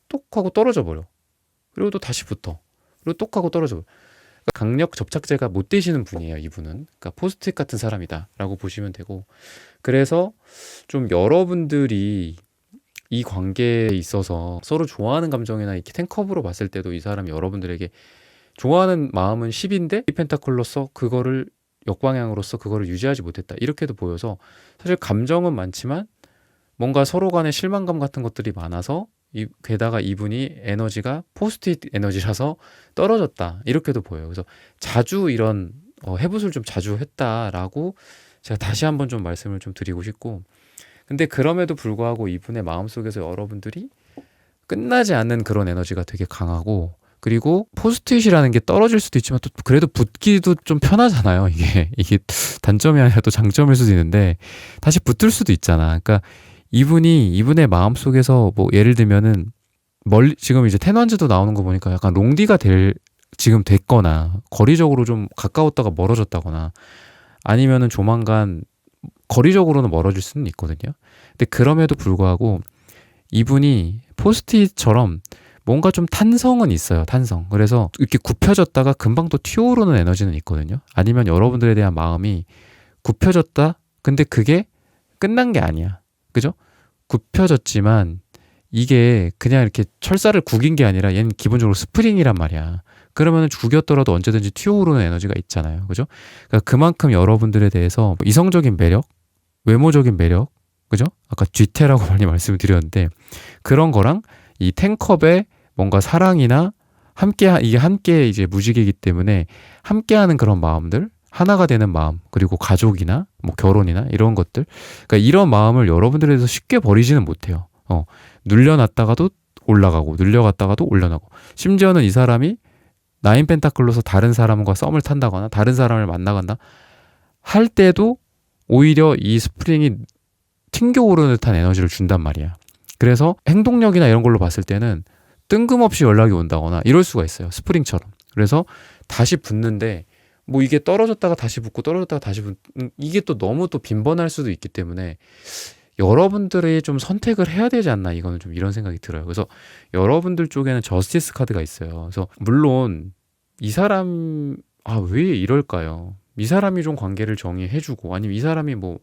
똑 하고 떨어져 버려. 그리고 또 다시 붙어. 그리고 똑 하고 떨어져 버려. 그러니까 강력 접착제가 못 되시는 분이에요, 이분은. 그러니까 포스트잇 같은 사람이다라고 보시면 되고. 그래서 좀 여러분들이 이 관계에 있어서 서로 좋아하는 감정이나 이렇게 탱커브로 봤을 때도 이 사람이 여러분들에게 좋아하는 마음은 10인데 이 펜타클로서 그거를 역방향으로서 그거를 유지하지 못했다. 이렇게도 보여서 사실 감정은 많지만 뭔가 서로 간의 실망감 같은 것들이 많아서 게다가 이분이 에너지가 포스트잇 에너지라서 떨어졌다. 이렇게도 보여요. 그래서 자주 이런 해붓을 좀 자주 했다라고 제가 다시 한번 좀 말씀을 좀 드리고 싶고 근데 그럼에도 불구하고 이분의 마음속에서 여러분들이 끝나지 않는 그런 에너지가 되게 강하고 그리고 포스트잇이라는 게 떨어질 수도 있지만 또 그래도 붙기도 좀 편하잖아요. 이게 단점이 아니라 또 장점일 수도 있는데 다시 붙을 수도 있잖아. 그러니까 이분의 마음속에서 뭐 예를 들면은 지금 이제 텐원즈도 나오는 거 보니까 약간 롱디가 지금 됐거나 거리적으로 좀 가까웠다가 멀어졌다거나 아니면은 조만간 거리적으로는 멀어질 수는 있거든요. 근데 그럼에도 불구하고 이분이 포스트잇처럼 뭔가 좀 탄성은 있어요. 탄성. 그래서 이렇게 굽혀졌다가 금방 또 튀어오르는 에너지는 있거든요. 아니면 여러분들에 대한 마음이 굽혀졌다? 근데 그게 끝난 게 아니야. 그죠? 굽혀졌지만 이게 그냥 이렇게 철사를 구긴 게 아니라 얘는 기본적으로 스프링이란 말이야. 그러면 구겼더라도 언제든지 튀어오르는 에너지가 있잖아요. 그죠? 그러니까 그만큼 여러분들에 대해서 이성적인 매력, 외모적인 매력, 그죠? 아까 쥐태라고 많이 말씀을 드렸는데 그런 거랑 이 탱컵의 뭔가 사랑이나 이게 함께 이제 무지개이기 때문에 함께하는 그런 마음들 하나가 되는 마음 그리고 가족이나 뭐 결혼이나 이런 것들 그러니까 이런 마음을 여러분들에 대해서 쉽게 버리지는 못해요. 눌려놨다가도 올라가고 눌려갔다가도 올려나고 심지어는 이 사람이 나인 펜타클로서 다른 사람과 썸을 탄다거나 다른 사람을 만나간다 할 때도 오히려 이 스프링이 튕겨오르는 듯한 에너지를 준단 말이야. 그래서 행동력이나 이런 걸로 봤을 때는 뜬금없이 연락이 온다거나 이럴 수가 있어요. 스프링처럼. 그래서 다시 붙는데 뭐 이게 떨어졌다가 다시 붙고 떨어졌다가 다시 이게 또 너무 또 빈번할 수도 있기 때문에 여러분들이 좀 선택을 해야 되지 않나 이거는 좀 이런 생각이 들어요. 그래서 여러분들 쪽에는 저스티스 카드가 있어요. 그래서 물론 이 사람 왜 이럴까요? 이 사람이 좀 관계를 정의해주고 아니면 이 사람이 뭐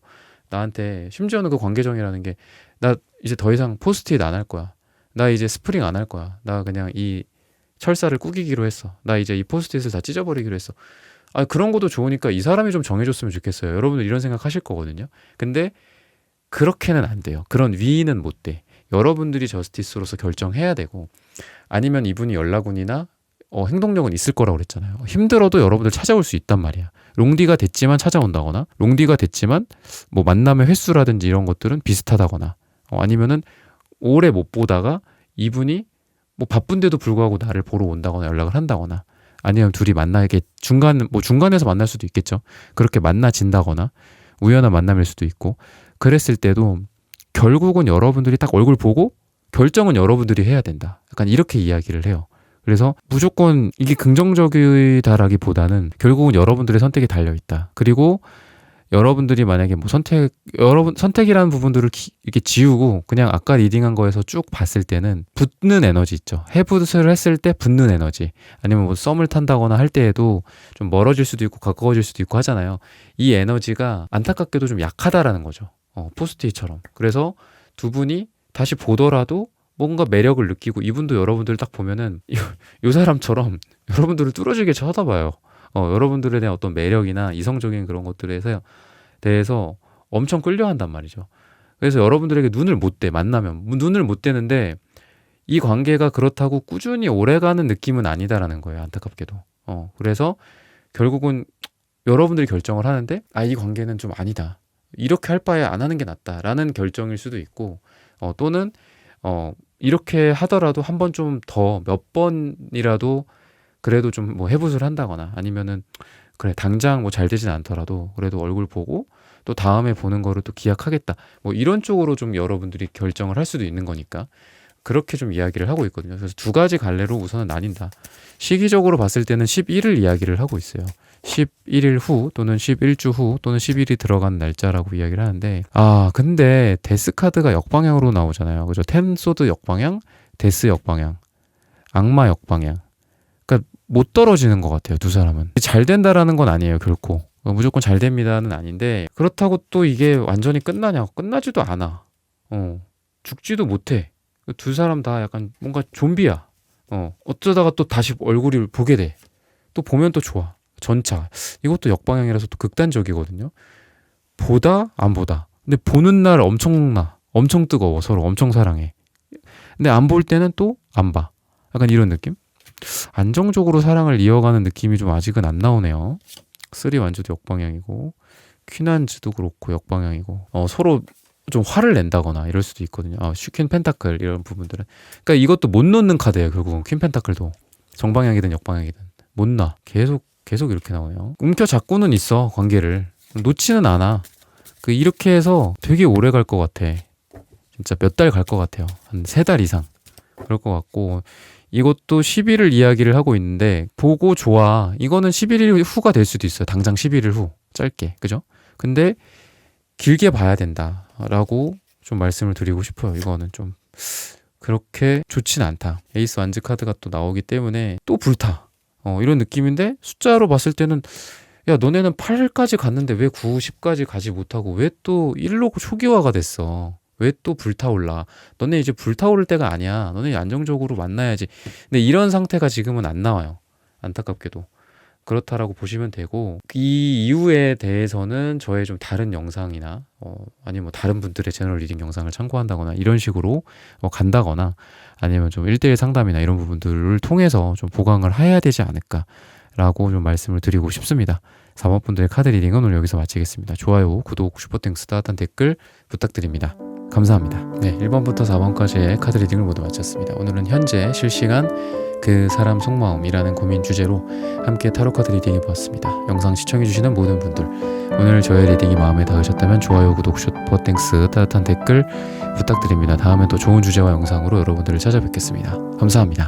나한테 심지어는 그 관계 정의라는 게 나 이제 더 이상 포스트잇 안 할 거야. 나 이제 스프링 안 할 거야. 나 그냥 이 철사를 꾸기기로 했어. 나 이제 이 포스트잇을 다 찢어버리기로 했어. 그런 것도 좋으니까 이 사람이 좀 정해줬으면 좋겠어요. 여러분들 이런 생각 하실 거거든요. 근데 그렇게는 안 돼요. 그런 위인은 못 돼. 여러분들이 저스티스로서 결정해야 되고 아니면 이분이 연락운이나 행동력은 있을 거라고 그랬잖아요. 힘들어도 여러분들 찾아올 수 있단 말이야. 롱디가 됐지만 찾아온다거나 롱디가 됐지만 뭐 만남의 횟수라든지 이런 것들은 비슷하다거나 아니면은 오래 못 보다가 이분이 뭐 바쁜데도 불구하고 나를 보러 온다거나 연락을 한다거나 아니면 둘이 만나게 중간에서 만날 수도 있겠죠. 그렇게 만나진다거나 우연한 만남일 수도 있고 그랬을 때도 결국은 여러분들이 딱 얼굴 보고 결정은 여러분들이 해야 된다. 약간 이렇게 이야기를 해요. 그래서 무조건 이게 긍정적이다라기보다는 결국은 여러분들의 선택이 달려있다. 그리고 여러분들이 만약에 뭐 선택이라는 부분들을 이렇게 지우고 그냥 아까 리딩한 거에서 쭉 봤을 때는 붙는 에너지 있죠. 해붓을 했을 때 붙는 에너지 아니면 뭐 썸을 탄다거나 할 때에도 좀 멀어질 수도 있고 가까워질 수도 있고 하잖아요. 이 에너지가 안타깝게도 좀 약하다라는 거죠. 포스트잇처럼. 그래서 두 분이 다시 보더라도 뭔가 매력을 느끼고 이분도 여러분들 딱 보면은 요 사람처럼 여러분들을 뚫어지게 쳐다봐요. 여러분들에 대한 어떤 매력이나 이성적인 그런 것들에 대해서 엄청 끌려한단 말이죠. 그래서 여러분들에게 눈을 못 대, 만나면 눈을 못 대는데 이 관계가 그렇다고 꾸준히 오래가는 느낌은 아니다라는 거예요. 안타깝게도. 그래서 결국은 여러분들이 결정을 하는데 이 관계는 좀 아니다. 이렇게 할 바에 안 하는 게 낫다라는 결정일 수도 있고 또는 이렇게 하더라도 한 번 좀 더 몇 번이라도 그래도 좀 뭐 해붓을 한다거나 아니면은 그래 당장 뭐 잘 되진 않더라도 그래도 얼굴 보고 또 다음에 보는 거를 또 기약하겠다. 뭐 이런 쪽으로 좀 여러분들이 결정을 할 수도 있는 거니까 그렇게 좀 이야기를 하고 있거든요. 그래서 두 가지 갈래로 우선은 나뉜다. 시기적으로 봤을 때는 11일 이야기를 하고 있어요. 11일 후 또는 11주 후 또는 10일이 들어간 날짜라고 이야기를 하는데 근데 데스 카드가 역방향으로 나오잖아요. 그죠? 텐소드 역방향, 데스 역방향, 악마 역방향. 그러니까 못 떨어지는 것 같아요. 두 사람은. 잘 된다라는 건 아니에요. 결코. 무조건 잘 됩니다는 아닌데 그렇다고 또 이게 완전히 끝나냐고 끝나지도 않아. 죽지도 못해. 두 사람 다 약간 뭔가 좀비야. 어쩌다가 또 다시 얼굴을 보게 돼. 또 보면 또 좋아. 전차. 이것도 역방향이라서 또 극단적이거든요. 보다 안 보다. 근데 보는 날 엄청 뜨거워. 서로 엄청 사랑해. 근데 안 볼 때는 또 안 봐. 약간 이런 느낌? 안정적으로 사랑을 이어가는 느낌이 좀 아직은 안 나오네요. 쓰리 완주도 역방향이고 퀸한즈도 그렇고 역방향이고 서로 좀 화를 낸다거나 이럴 수도 있거든요. 퀸 펜타클 이런 부분들은 그러니까 이것도 못 놓는 카드예요. 결국은 퀸 펜타클도 정방향이든 역방향이든 못 놔. 계속 이렇게 나오네요. 움켜잡고는 있어. 관계를 놓지는 않아. 이렇게 해서 되게 오래 갈 것 같아. 진짜 몇 달 갈 것 같아요. 한 3달 이상 그럴 것 같고 이것도 11일 이야기를 하고 있는데 보고 좋아. 이거는 11일 후가 될 수도 있어요. 당장 11일 후. 짧게. 그죠? 근데 길게 봐야 된다라고 좀 말씀을 드리고 싶어요. 이거는 좀 그렇게 좋진 않다. 에이스 완즈 카드가 또 나오기 때문에 또 불타. 이런 느낌인데 숫자로 봤을 때는 야 너네는 8까지 갔는데 왜 9, 10까지 가지 못하고 왜 또 1로 초기화가 됐어. 왜 또 불타올라. 너네 이제 불타오를 때가 아니야. 너네 안정적으로 만나야지. 근데 이런 상태가 지금은 안 나와요. 안타깝게도. 그렇다라고 보시면 되고 이 이유에 대해서는 저의 좀 다른 영상이나 아니면 뭐 다른 분들의 채널 리딩 영상을 참고한다거나 이런 식으로 간다거나 아니면 좀 1대1 상담이나 이런 부분들을 통해서 좀 보강을 해야 되지 않을까라고 좀 말씀을 드리고 싶습니다. 4번 분들의 카드 리딩은 오늘 여기서 마치겠습니다. 좋아요, 구독, 슈퍼땡스, 따뜻한 댓글 부탁드립니다. 감사합니다. 네, 1번부터 4번까지의 카드 리딩을 모두 마쳤습니다. 오늘은 현재 실시간 그 사람 속마음이라는 고민 주제로 함께 타로 카드 리딩 해보았습니다. 영상 시청해주시는 모든 분들 오늘 저의 리딩이 마음에 닿으셨다면 좋아요, 구독, 슈퍼땡스, 따뜻한 댓글 부탁드립니다. 다음에 또 좋은 주제와 영상으로 여러분들을 찾아뵙겠습니다. 감사합니다.